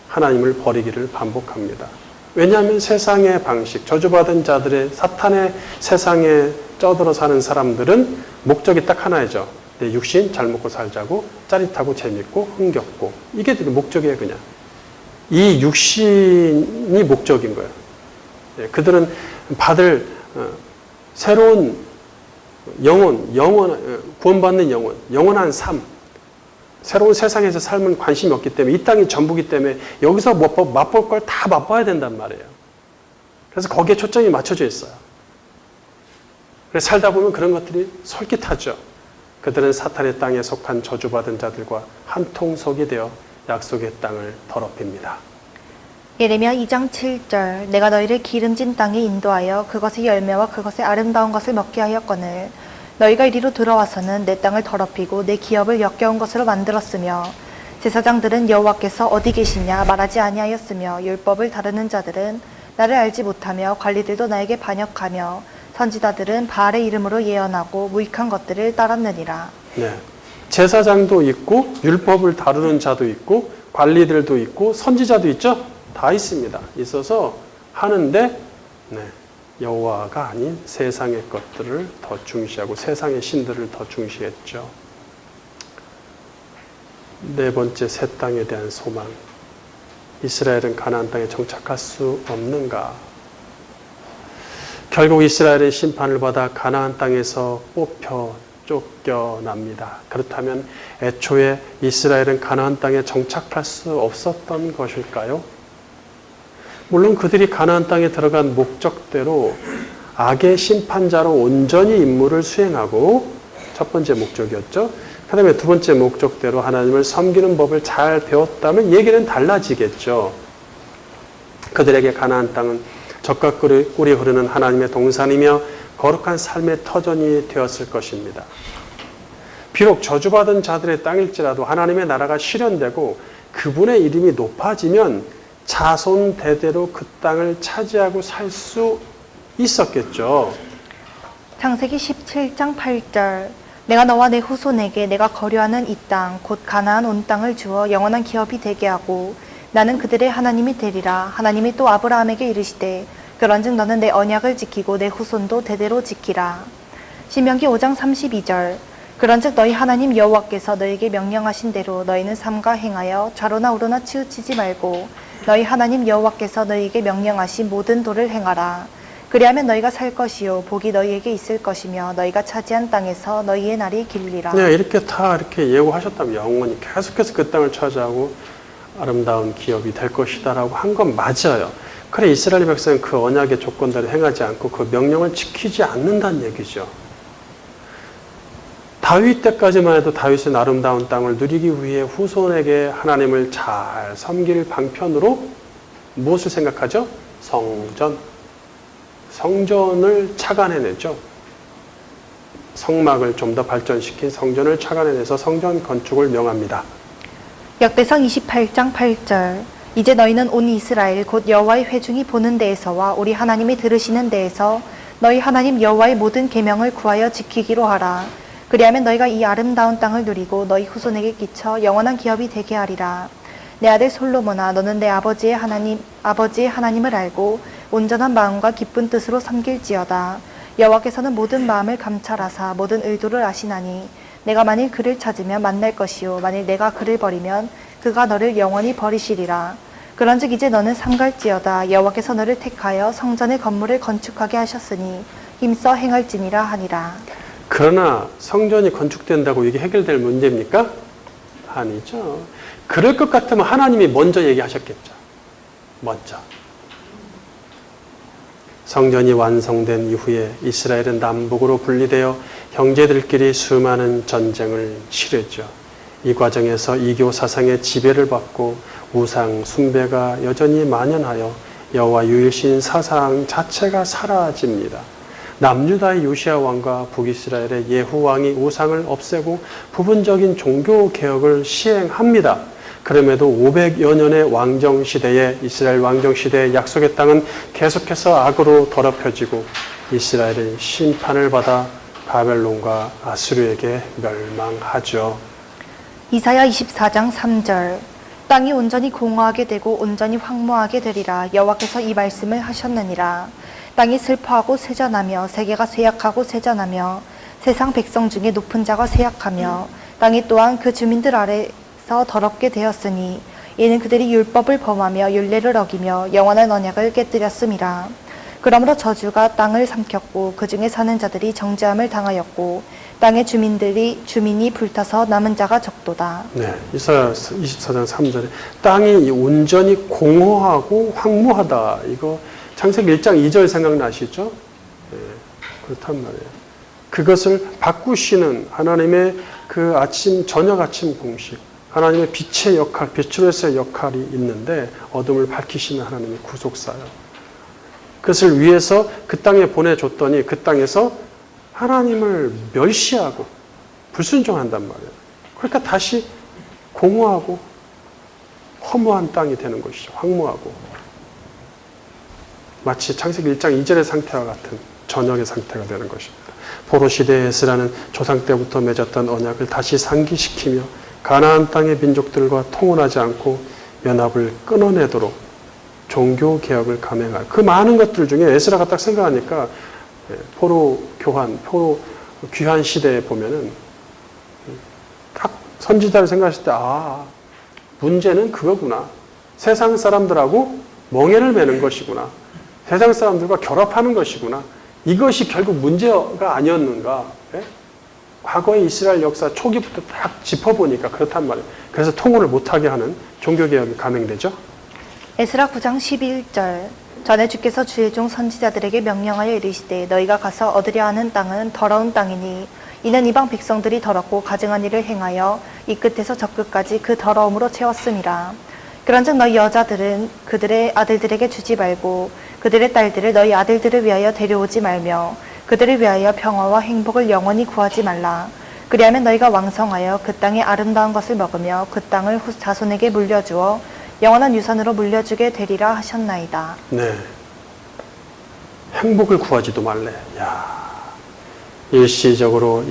하나님을 버리기를 반복합니다. 왜냐하면 세상의 방식, 저주받은 자들의 사탄의 세상에 쩌들어 사는 사람들은 목적이 딱 하나이죠. 내 육신 잘 먹고 살자고, 짜릿하고 재밌고 흥겹고, 이게 목적이에요. 그냥 이 육신이 목적인 거예요. 그들은 받을 새로운 구원받는 영원한 삶, 새로운 세상에서 삶은 관심이 없기 때문에 이 땅이 전부기 때문에 여기서 맛볼 걸 다 맛봐야 된단 말이에요. 그래서 거기에 초점이 맞춰져 있어요. 그래서 살다 보면 그런 것들이 솔깃하죠. 그들은 사탄의 땅에 속한 저주받은 자들과 한 통속이 되어 약속의 땅을 더럽힙니다.
예레미야 2장 7절. 내가 너희를 기름진 땅에 인도하여 그것의 열매와 그것의 아름다운 것을 먹게 하였거늘 너희가 이리로 들어와서는 내 땅을 더럽히고 내 기업을 역겨운 것으로 만들었으며 제사장들은 여호와께서 어디 계시냐 말하지 아니하였으며 율법을 다루는 자들은 나를 알지 못하며 관리들도 나에게 반역하며 선지자들은 바알의 이름으로 예언하고 무익한 것들을 따랐느니라.
네, 제사장도 있고 율법을 다루는 자도 있고 관리들도 있고 선지자도 있죠. 다 있습니다. 있어서 하는데 여호와가 아닌 세상의 것들을 더 중시하고 세상의 신들을 더 중시했죠. 네 번째, 새 땅에 대한 소망. 이스라엘은 가나안 땅에 정착할 수 없는가? 결국 이스라엘은 심판을 받아 가나안 땅에서 뽑혀 쫓겨납니다. 그렇다면 애초에 이스라엘은 가나안 땅에 정착할 수 없었던 것일까요? 물론 그들이 가나안 땅에 들어간 목적대로 악의 심판자로 온전히 임무를 수행하고 첫 번째 목적이었죠. 그 다음에 두 번째 목적대로 하나님을 섬기는 법을 잘 배웠다면 얘기는 달라지겠죠. 그들에게 가나안 땅은 젖과 꿀이 흐르는 하나님의 동산이며 거룩한 삶의 터전이 되었을 것입니다. 비록 저주받은 자들의 땅일지라도 하나님의 나라가 실현되고 그분의 이름이 높아지면 자손 대대로 그 땅을 차지하고 살 수 있었겠죠.
창세기 17장 8절. 내가 너와 내 후손에게 내가 거류하는 이 땅 곧 가나안 온 땅을 주어 영원한 기업이 되게 하고 나는 그들의 하나님이 되리라. 하나님이 또 아브라함에게 이르시되 그런즉 너는 내 언약을 지키고 내 후손도 대대로 지키라. 신명기 5장 32절. 그런즉 너희 하나님 여호와께서 너희에게 명령하신 대로 너희는 삼가 행하여 좌로나 우로나 치우치지 말고 너희 하나님 여호와께서 너희에게 명령하신 모든 도를 행하라. 그리하면 너희가 살 것이요 복이 너희에게 있을 것이며 너희가 차지한 땅에서 너희의 날이 길리라.
네, 이렇게 다 이렇게 예고하셨다면 영원히 계속해서 그 땅을 차지하고 아름다운 기업이 될 것이다라고 한 건 맞아요. 그래 이스라엘 백성은 그 언약의 조건대로 행하지 않고 그 명령을 지키지 않는다는 얘기죠. 다윗 때까지만 해도 다윗은 아름다운 땅을 누리기 위해 후손에게 하나님을 잘 섬길 방편으로 무엇을 생각하죠? 성전을 착안해내죠. 성막을 좀 더 발전시킨 성전을 착안해내서 성전 건축을 명합니다.
역대상 28장 8절. 이제 너희는 온 이스라엘 곧 여호와의 회중이 보는 데에서와 우리 하나님이 들으시는 데에서 너희 하나님 여호와의 모든 계명을 구하여 지키기로 하라. 그리하면 너희가 이 아름다운 땅을 누리고 너희 후손에게 끼쳐 영원한 기업이 되게 하리라. 내 아들 솔로몬아, 너는 내 아버지의 하나님을 알고 온전한 마음과 기쁜 뜻으로 섬길지어다. 여호와께서는 모든 마음을 감찰하사 모든 의도를 아시나니 내가 만일 그를 찾으면 만날 것이요 만일 내가 그를 버리면 그가 너를 영원히 버리시리라. 그런즉 이제 너는 삼갈지어다. 여호와께서 너를 택하여 성전의 건물을 건축하게 하셨으니 힘써 행할지니라 하니라.
그러나 성전이 건축된다고 이게 해결될 문제입니까? 아니죠. 그럴 것 같으면 하나님이 먼저 얘기하셨겠죠. 먼저. 성전이 완성된 이후에 이스라엘은 남북으로 분리되어 형제들끼리 수많은 전쟁을 치르죠. 이 과정에서 이교 사상의 지배를 받고 우상 숭배가 여전히 만연하여 여호와 유일신 사상 자체가 사라집니다. 남유다의 요시야 왕과 북이스라엘의 예후 왕이 우상을 없애고 부분적인 종교 개혁을 시행합니다. 그럼에도 500여 년의 왕정 시대에 이스라엘 왕정 시대의 약속의 땅은 계속해서 악으로 더럽혀지고 이스라엘은 심판을 받아 바벨론과 아수르에게 멸망하죠.
이사야 24장 3절. 땅이 온전히 공허하게 되고 온전히 황무하게 되리라. 여호와께서 이 말씀을 하셨느니라. 땅이 슬퍼하고 쇠잔하며 세계가 쇠약하고 쇠잔하며 세상 백성 중에 높은 자가 쇠약하며 땅이 또한 그 주민들 아래서 더럽게 되었으니 이는 그들이 율법을 범하며 율례를 어기며 영원한 언약을 깨뜨렸음이라. 그러므로 저주가 땅을 삼켰고 그 중에 사는 자들이 정죄함을 당하였고 땅의 주민이 불타서 남은 자가 적도다.
네, 이사야 24장 3절에 땅이 온전히 공허하고 황무하다. 이거 창세기 1장 2절 생각나시죠? 네, 그렇단 말이에요. 그것을 바꾸시는 하나님의 그 저녁 아침 공식, 하나님의 빛의 역할, 빛으로서의 역할이 있는데 어둠을 밝히시는 하나님의 구속사요. 그것을 위해서 그 땅에 보내줬더니 그 땅에서 하나님을 멸시하고 불순종한단 말이에요. 그러니까 다시 공허하고 허무한 땅이 되는 것이죠. 황무하고. 마치 창세기 1장 2절의 상태와 같은 저녁의 상태가 되는 것입니다. 포로 시대에 에스라는 조상 때부터 맺었던 언약을 다시 상기시키며 가나안 땅의 민족들과 통혼하지 않고 연합을 끊어내도록 종교 개혁을 감행할 그 많은 것들 중에 에스라가 딱 생각하니까 포로 교환, 포로 귀환 시대에 보면은 딱 선지자를 생각하실 때 문제는 그거구나. 세상 사람들하고 멍해를 매는 것이구나. 세상 사람들과 결합하는 것이구나. 이것이 결국 문제가 아니었는가. 예? 과거의 이스라엘 역사 초기부터 딱 짚어보니까 그렇단 말이에요. 그래서 통혼을 못하게 하는 종교개혁이 감행되죠.
에스라 9장 11절. 전에 주께서 주의 종 선지자들에게 명령하여 이르시되 너희가 가서 얻으려 하는 땅은 더러운 땅이니 이는 이방 백성들이 더럽고 가증한 일을 행하여 이 끝에서 저 끝까지 그 더러움으로 채웠음이라. 그런즉 너희 여자들은 그들의 아들들에게 주지 말고 그들의 딸들을 너희 아들들을 위하여 데려오지 말며 그들을 위하여 평화와 행복을 영원히 구하지 말라. 그리하면 너희가 왕성하여 그 땅의 아름다운 것을 먹으며 그 땅을 자손에게 물려주어 영원한 유산으로 물려주게 되리라 하셨나이다.
네. 행복을 구하지도 말래. 야, 일시적으로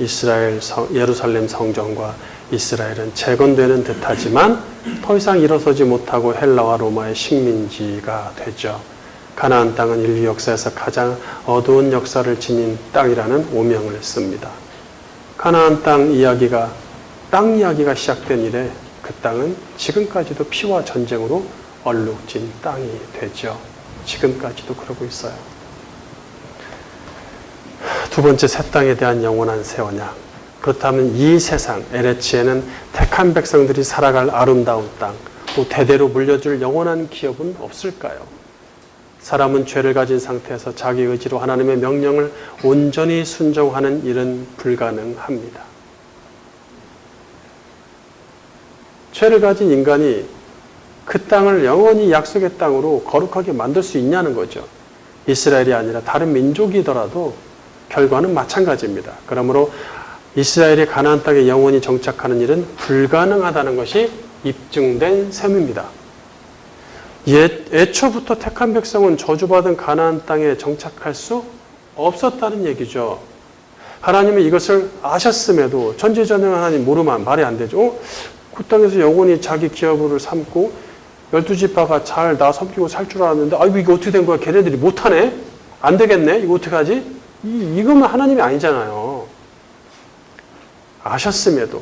예루살렘 성전과 이스라엘은 재건되는 듯하지만 더 이상 일어서지 못하고 헬라와 로마의 식민지가 되죠. 가나안 땅은 인류 역사에서 가장 어두운 역사를 지닌 땅이라는 오명을 씁니다. 가나안 땅 이야기가 시작된 이래 그 땅은 지금까지도 피와 전쟁으로 얼룩진 땅이 되죠. 지금까지도 그러고 있어요. 두 번째, 새 땅에 대한 영원한 새 언약. 그렇다면 이 세상 에레치에는 택한 백성들이 살아갈 아름다운 땅, 또 대대로 물려줄 영원한 기업은 없을까요? 사람은 죄를 가진 상태에서 자기 의지로 하나님의 명령을 온전히 순종하는 일은 불가능합니다. 죄를 가진 인간이 그 땅을 영원히 약속의 땅으로 거룩하게 만들 수 있냐는 거죠. 이스라엘이 아니라 다른 민족이더라도 결과는 마찬가지입니다. 그러므로 이스라엘이 가나안 땅에 영원히 정착하는 일은 불가능하다는 것이 입증된 셈입니다. 애초부터 택한 백성은 저주받은 가나안 땅에 정착할 수 없었다는 얘기죠. 하나님은 이것을 아셨음에도 전지전능한 하나님 모르면 말이 안 되죠. 그 땅에서 영원히 자기 기업을 삼고 12지파가 잘 나 섬기고 살 줄 알았는데 아이고 이거 어떻게 된 거야? 걔네들이 못하네? 안 되겠네? 이거 어떡하지? 이거면 하나님이 아니잖아요. 아셨음에도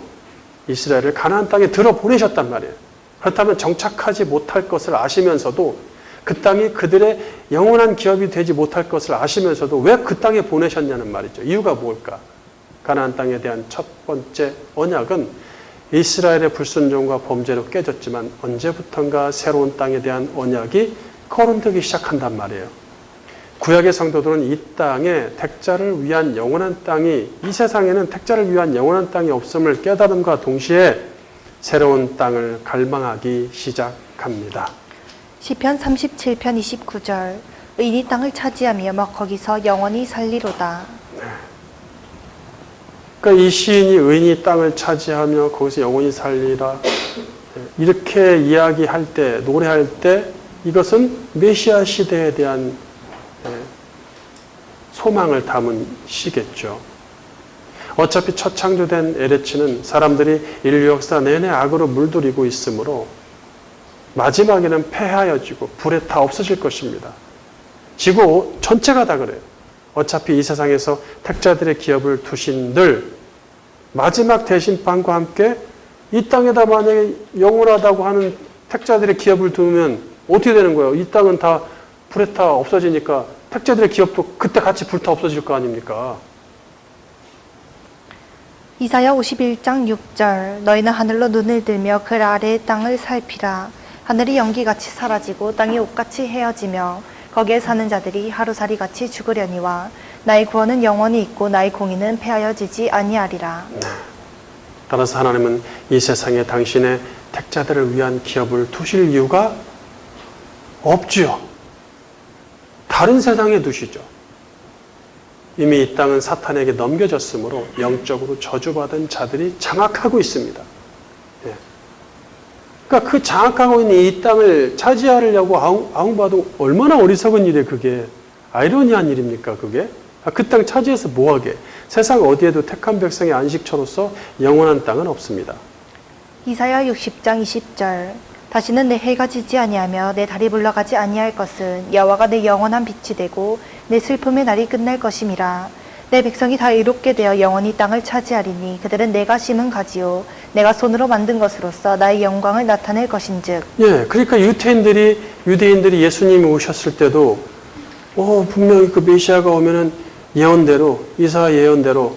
이스라엘을 가나안 땅에 들어보내셨단 말이에요. 그렇다면 정착하지 못할 것을 아시면서도 그 땅이 그들의 영원한 기업이 되지 못할 것을 아시면서도 왜 그 땅에 보내셨냐는 말이죠. 이유가 뭘까? 가나안 땅에 대한 첫 번째 언약은 이스라엘의 불순종과 범죄로 깨졌지만 언제부턴가 새로운 땅에 대한 언약이 거론되기 시작한단 말이에요. 구약의 성도들은 이 땅에 택자를 위한 영원한 땅이, 이 세상에는 택자를 위한 영원한 땅이 없음을 깨달음과 동시에 새로운 땅을 갈망하기 시작합니다.
시편 37편 29절 의인이 땅을 차지하며 막 거기서 영원히 살리로다.
그러니까 이 시인이 의인이 땅을 차지하며 거기서 영원히 살리라 이렇게 이야기할 때, 노래할 때 이것은 메시아 시대에 대한 소망을 담은 시겠죠. 어차피 첫 창조된 에레치는 사람들이 인류 역사 내내 악으로 물들이고 있으므로 마지막에는 폐하여지고 불에 다 없어질 것입니다. 지구 전체가 다 그래요. 어차피 이 세상에서 택자들의 기업을 두신들 마지막 대심판과 함께 이 땅에다 만약에 영원하다고 하는 택자들의 기업을 두면 어떻게 되는 거예요? 이 땅은 다 불에 다 없어지니까 택자들의 기업도 그때 같이 불타 없어질 거 아닙니까?
이사야 51장 6절 너희는 하늘로 눈을 들며 그 아래의 땅을 살피라. 하늘이 연기같이 사라지고 땅이 옷같이 헤어지며 거기에 사는 자들이 하루살이같이 죽으려니와 나의 구원은 영원히 있고 나의 공의는 폐하여지지 아니하리라.
따라서 하나님은 이 세상에 당신의 택자들을 위한 기업을 두실 이유가 없지요. 다른 세상에 두시죠. 이미 이 땅은 사탄에게 넘겨졌으므로 영적으로 저주받은 자들이 장악하고 있습니다. 그러니까 그 장악하고 있는 이 땅을 차지하려고 아웅봐도 얼마나 어리석은 일이에요, 그게. 아이러니한 일입니까, 그게? 그 땅 차지해서 뭐하게? 세상 어디에도 택한 백성의 안식처로서 영원한 땅은 없습니다.
이사야 60장 20절 다시는 내 해가 지지 아니하며 내 달이 물러가지 아니할 것은 여호와가 내 영원한 빛이 되고 내 슬픔의 날이 끝날 것임이라. 내 백성이 다 이롭게 되어 영원히 땅을 차지하리니 그들은 내가 심은 가지요 내가 손으로 만든 것으로서 나의 영광을 나타낼 것인즉.
예, 그러니까 유대인들이 예수님이 오셨을 때도 분명히 그 메시아가 오면은 예언대로, 이사야 예언대로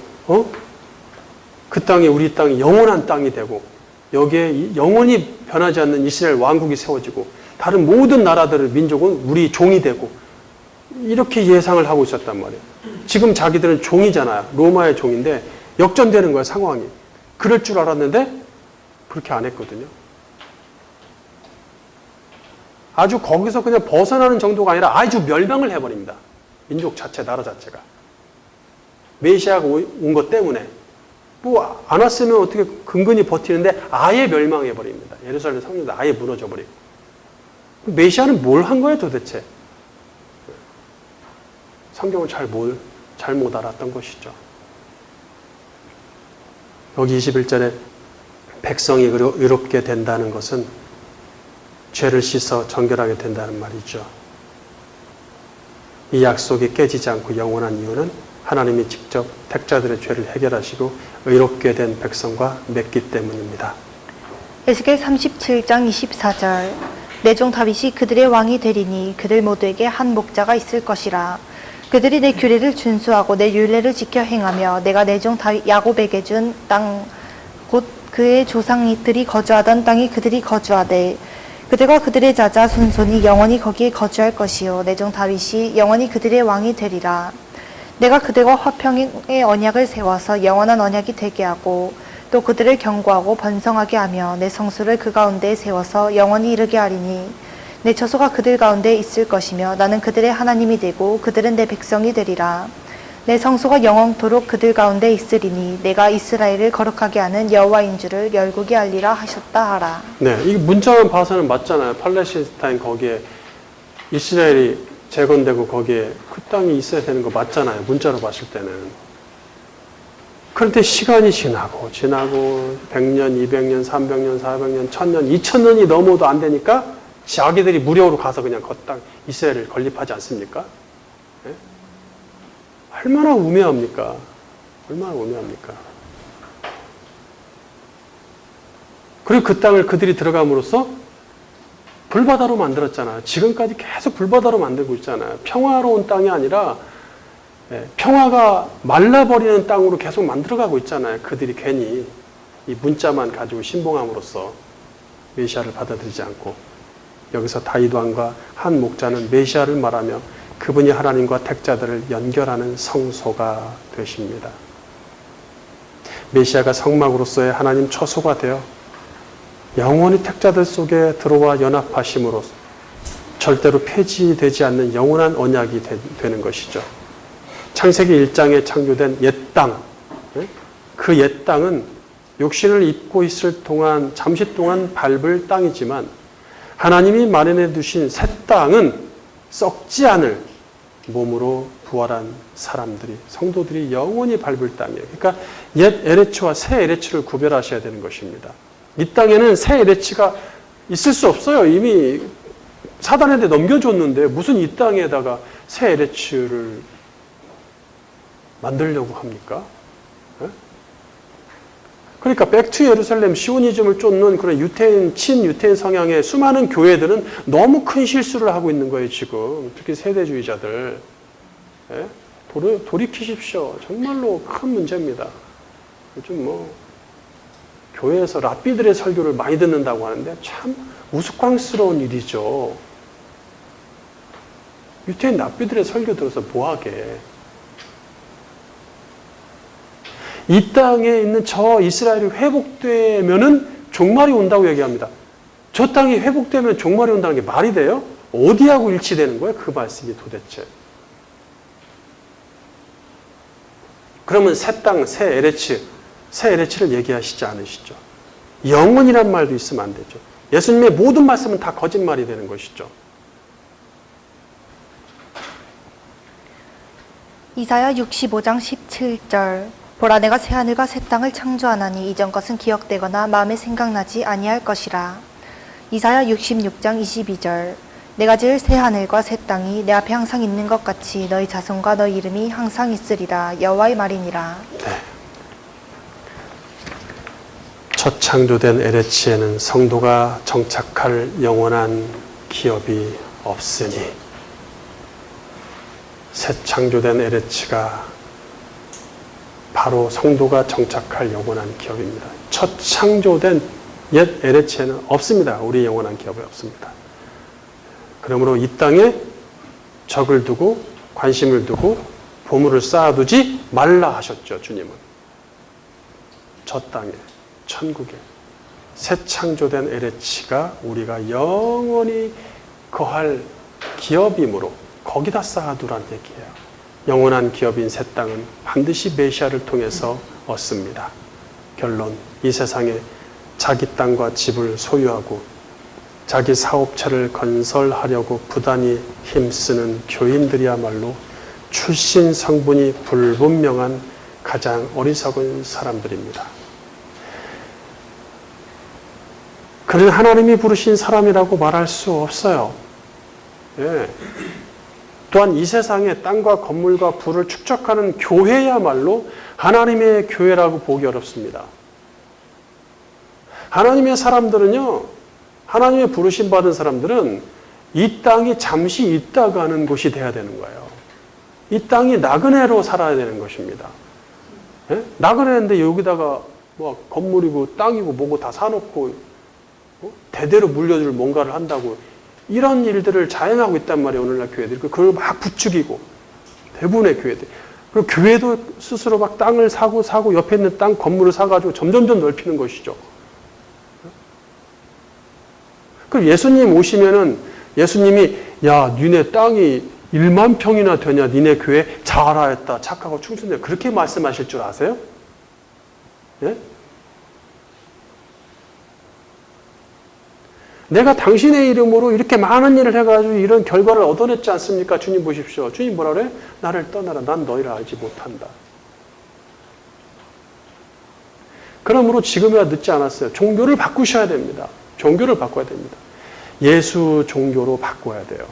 그 땅이 우리 땅이 영원한 땅이 되고 여기에 영원히 변하지 않는 이스라엘 왕국이 세워지고 다른 모든 나라들의 민족은 우리 종이 되고 이렇게 예상을 하고 있었단 말이에요. 지금 자기들은 종이잖아요. 로마의 종인데 역전되는 거야, 상황이. 그럴 줄 알았는데 그렇게 안 했거든요. 아주 거기서 그냥 벗어나는 정도가 아니라 아주 멸망을 해버립니다. 민족 자체, 나라 자체가. 메시아가 온 것 때문에. 뭐 안 왔으면 어떻게 근근히 버티는데 아예 멸망해버립니다. 예루살렘 성전도 아예 무너져버리고. 메시아는 뭘 한 거예요 도대체? 성경을 잘 못 알았던 것이죠. 여기 21절에 백성이 의롭게 된다는 것은 죄를 씻어 정결하게 된다는 말이죠. 이 약속이 깨지지 않고 영원한 이유는 하나님이 직접 택자들의 죄를 해결하시고 의롭게 된 백성과 맺기 때문입니다.
에스겔 37장 24절 내 종 다윗이 그들의 왕이 되리니 그들 모두에게 한 목자가 있을 것이라. 그들이 내 규례를 준수하고 내 율례를 지켜 행하며 내가 내 종 다윗 야곱에게 준 땅 곧 그의 조상들이 거주하던 땅이 그들이 거주하되 그들과 그들의 자자 손손이 영원히 거기에 거주할 것이요 내 종 다윗이 영원히 그들의 왕이 되리라. 내가 그들과 화평의 언약을 세워서 영원한 언약이 되게 하고 또 그들을 견고하고 번성하게 하며 내 성수를 그 가운데에 세워서 영원히 이르게 하리니 내 처소가 그들 가운데 있을 것이며 나는 그들의 하나님이 되고 그들은 내 백성이 되리라. 내 성소가 영원토록 그들 가운데 있으리니 내가 이스라엘을 거룩하게 하는 여호와인 줄을 열국이 알리라 하셨다 하라.
네, 이 문자만 봐서는 맞잖아요. 팔레스타인 거기에 이스라엘이 재건되고 거기에 그 땅이 있어야 되는 거 맞잖아요. 문자로 봤을 때는. 그런데 시간이 지나고 100년, 200년, 300년, 400년, 1000년, 2000년이 넘어도 안 되니까 자기들이 무력으로 가서 그냥 그 땅 이스라엘을 건립하지 않습니까? 네? 얼마나 우매합니까? 얼마나 우매합니까? 그리고 그 땅을 그들이 들어감으로써 불바다로 만들었잖아요. 지금까지 계속 불바다로 만들고 있잖아요. 평화로운 땅이 아니라 평화가 말라버리는 땅으로 계속 만들어가고 있잖아요. 그들이 괜히 이 문자만 가지고 신봉함으로써 메시아를 받아들이지 않고 여기서 다윗 왕과 한 목자는 메시아를 말하며 그분이 하나님과 택자들을 연결하는 성소가 되십니다. 메시아가 성막으로서의 하나님 처소가 되어 영원히 택자들 속에 들어와 연합하심으로 절대로 폐지되지 않는 영원한 언약이 되는 것이죠. 창세기 1장에 창조된 옛 땅, 그 옛 땅은 육신을 입고 있을 동안 잠시 동안 밟을 땅이지만 하나님이 마련해 두신 새 땅은 썩지 않을 몸으로 부활한 사람들이, 성도들이 영원히 밟을 땅이에요. 그러니까 옛 에레츠와 새 에레츠를 구별하셔야 되는 것입니다. 이 땅에는 새 에레츠가 있을 수 없어요. 이미 사단한테 넘겨줬는데 무슨 이 땅에다가 새 에레츠를 만들려고 합니까? 그러니까 백투 예루살렘 시오니즘을 쫓는 그런 유태인, 친유태인 성향의 수많은 교회들은 너무 큰 실수를 하고 있는 거예요, 지금. 특히 세대주의자들. 돌이키십시오. 정말로 큰 문제입니다. 요즘 교회에서 랍비들의 설교를 많이 듣는다고 하는데 참 우스꽝스러운 일이죠. 유태인 랍비들의 설교 들어서 뭐하게. 이 땅에 있는 저 이스라엘이 회복되면은 종말이 온다고 얘기합니다. 저 땅이 회복되면 종말이 온다는 게 말이 돼요? 어디하고 일치되는 거예요? 그 말씀이 도대체. 그러면 새 땅, 새 에레츠를 얘기하시지 않으시죠. 영원이란 말도 있으면 안 되죠. 예수님의 모든 말씀은 다 거짓말이 되는 것이죠.
이사야 65장 17절 보라 내가 새하늘과 새 땅을 창조하나니 이전 것은 기억되거나 마음에 생각나지 아니할 것이라. 이사야 66장 22절 내가 지을 새하늘과 새 땅이 내 앞에 항상 있는 것 같이 너희 자손과 너희 이름이 항상 있으리라. 여호와의 말이니라.
네. 첫 창조된 에레치에는 성도가 정착할 영원한 기업이 없으니 새 창조된 에레치가 바로 성도가 정착할 영원한 기업입니다. 첫 창조된 옛 에레치에는 없습니다. 우리 영원한 기업이 없습니다. 그러므로 이 땅에 적을 두고 관심을 두고 보물을 쌓아두지 말라 하셨죠. 주님은. 저 땅에 천국에 새 창조된 에레치가 우리가 영원히 거할 기업이므로 거기다 쌓아두란 얘기예요. 영원한 기업인 새 땅은 반드시 메시아를 통해서 얻습니다. 결론, 이 세상에 자기 땅과 집을 소유하고 자기 사업체를 건설하려고 부단히 힘쓰는 교인들이야말로 출신 성분이 불분명한 가장 어리석은 사람들입니다. 그는 하나님이 부르신 사람이라고 말할 수 없어요. 예. 또한 이 세상에 땅과 건물과 부를 축적하는 교회야말로 하나님의 교회라고 보기 어렵습니다. 하나님의 사람들은요, 하나님의 부르심 받은 사람들은 이 땅이 잠시 있다가 하는 곳이 돼야 되는 거예요. 이 땅이 나그네로 살아야 되는 것입니다. 예? 나그네인데 여기다가 뭐 건물이고 땅이고 뭐고 다 사놓고 대대로 물려줄 뭔가를 한다고 이런 일들을 자행하고 있단 말이에요. 오늘날 교회들이. 그걸 막 부추기고 대부분의 교회들. 그리고 교회도 스스로 막 땅을 사고 옆에 있는 땅 건물을 사가지고 점점점 넓히는 것이죠. 그럼 예수님 오시면은 예수님이 야 니네 땅이 1만 평이나 되냐 니네 교회 잘하였다 착하고 충성되다 그렇게 말씀하실 줄 아세요? 예? 내가 당신의 이름으로 이렇게 많은 일을 해가지고 이런 결과를 얻어냈지 않습니까? 주님 보십시오. 주님 뭐라 그래? 나를 떠나라. 난 너희를 알지 못한다. 그러므로 지금이야 늦지 않았어요. 종교를 바꾸셔야 됩니다. 종교를 바꿔야 됩니다. 예수 종교로 바꿔야 돼요.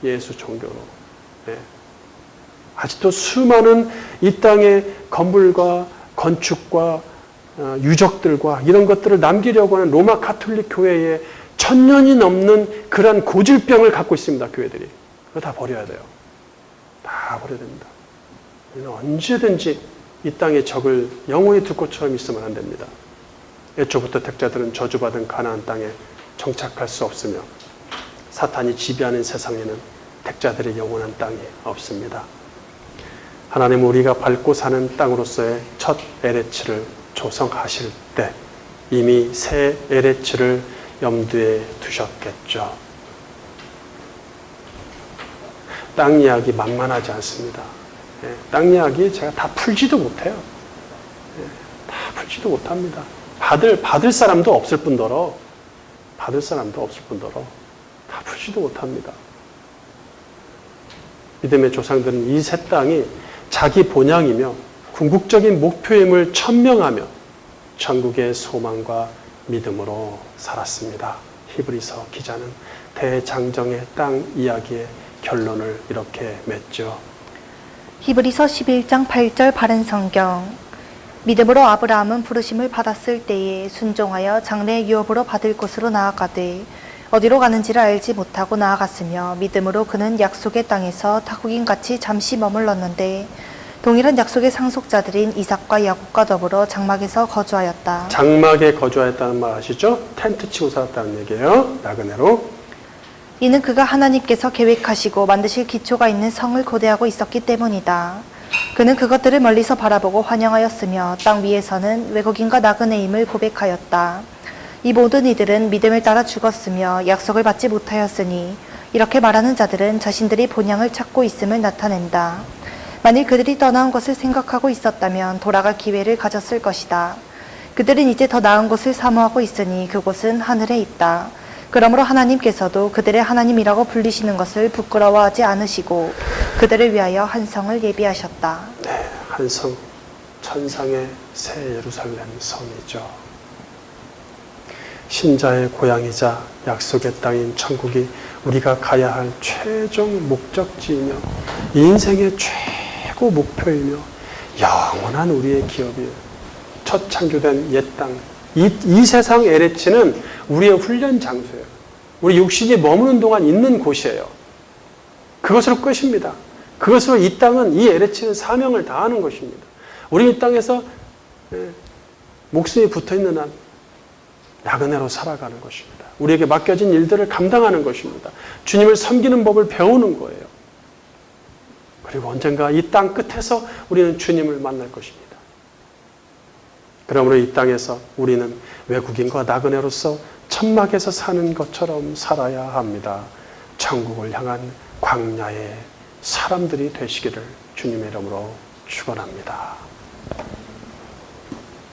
예수 종교로. 네. 아직도 수많은 이 땅의 건물과 건축과 유적들과 이런 것들을 남기려고 하는 로마 가톨릭 교회의 1000년이 넘는 그러한 고질병을 갖고 있습니다. 교회들이. 그거 다 버려야 돼요. 다 버려야 됩니다. 우리는 언제든지 이 땅의 적을 영원히 둘 것처럼 있으면 안 됩니다. 애초부터 택자들은 저주받은 가나안 땅에 정착할 수 없으며 사탄이 지배하는 세상에는 택자들의 영원한 땅이 없습니다. 하나님은 우리가 밟고 사는 땅으로서의 첫 에레츠를 조성하실 때 이미 새 에레츠를 염두에 두셨겠죠. 땅 이야기 만만하지 않습니다. 땅 이야기 제가 다 풀지도 못해요. 다 풀지도 못합니다. 받을 사람도 없을 뿐더러 다 풀지도 못합니다. 믿음의 조상들은 이 새 땅이 자기 본향이며 궁극적인 목표임을 천명하며 천국의 소망과 믿음으로 살았습니다. 히브리서 기자는 대장정의 땅 이야기의 결론을 이렇게 맺죠.
히브리서 11장 8절 바른 성경. 믿음으로 아브라함은 부르심을 받았을 때에 순종하여 장래 유업으로 받을 곳으로 나아가되 어디로 가는지를 알지 못하고 나아갔으며 믿음으로 그는 약속의 땅에서 타국인같이 잠시 머물렀는데 동일한 약속의 상속자들인 이삭과 야곱과 더불어 장막에서 거주하였다.
장막에 거주하였다는 말 아시죠? 텐트 치고 살았다는 얘기예요. 나그네로.
이는 그가 하나님께서 계획하시고 만드실 기초가 있는 성을 고대하고 있었기 때문이다. 그는 그것들을 멀리서 바라보고 환영하였으며 땅 위에서는 외국인과 나그네임을 고백하였다. 이 모든 이들은 믿음을 따라 죽었으며 약속을 받지 못하였으니 이렇게 말하는 자들은 자신들이 본향을 찾고 있음을 나타낸다. 만일 그들이 떠나온 것을 생각하고 있었다면 돌아갈 기회를 가졌을 것이다. 그들은 이제 더 나은 곳을 사모하고 있으니 그곳은 하늘에 있다. 그러므로 하나님께서도 그들의 하나님이라고 불리시는 것을 부끄러워하지 않으시고 그들을 위하여 한 성을 예비하셨다.
네, 한 성, 천상의 새 예루살렘 성이죠. 신자의 고향이자 약속의 땅인 천국이 우리가 가야 할 최종 목적지이며 인생의 최고 목표이며 영원한 우리의 기업이에요. 첫 창조된 옛 땅. 이 세상 에레치는 우리의 훈련 장소예요. 우리 육신이 머무는 동안 있는 곳이에요. 그것으로 끝입니다. 그것으로 이 땅은, 이 에레치는 사명을 다하는 것입니다. 우리 이 땅에서 목숨이 붙어있는 한 나그네로 살아가는 것입니다. 우리에게 맡겨진 일들을 감당하는 것입니다. 주님을 섬기는 법을 배우는 거예요. 그리고 언젠가 이 땅 끝에서 우리는 주님을 만날 것입니다. 그러므로 이 땅에서 우리는 외국인과 나그네로서 천막에서 사는 것처럼 살아야 합니다. 천국을 향한 광야의 사람들이 되시기를 주님의 이름으로 축원합니다.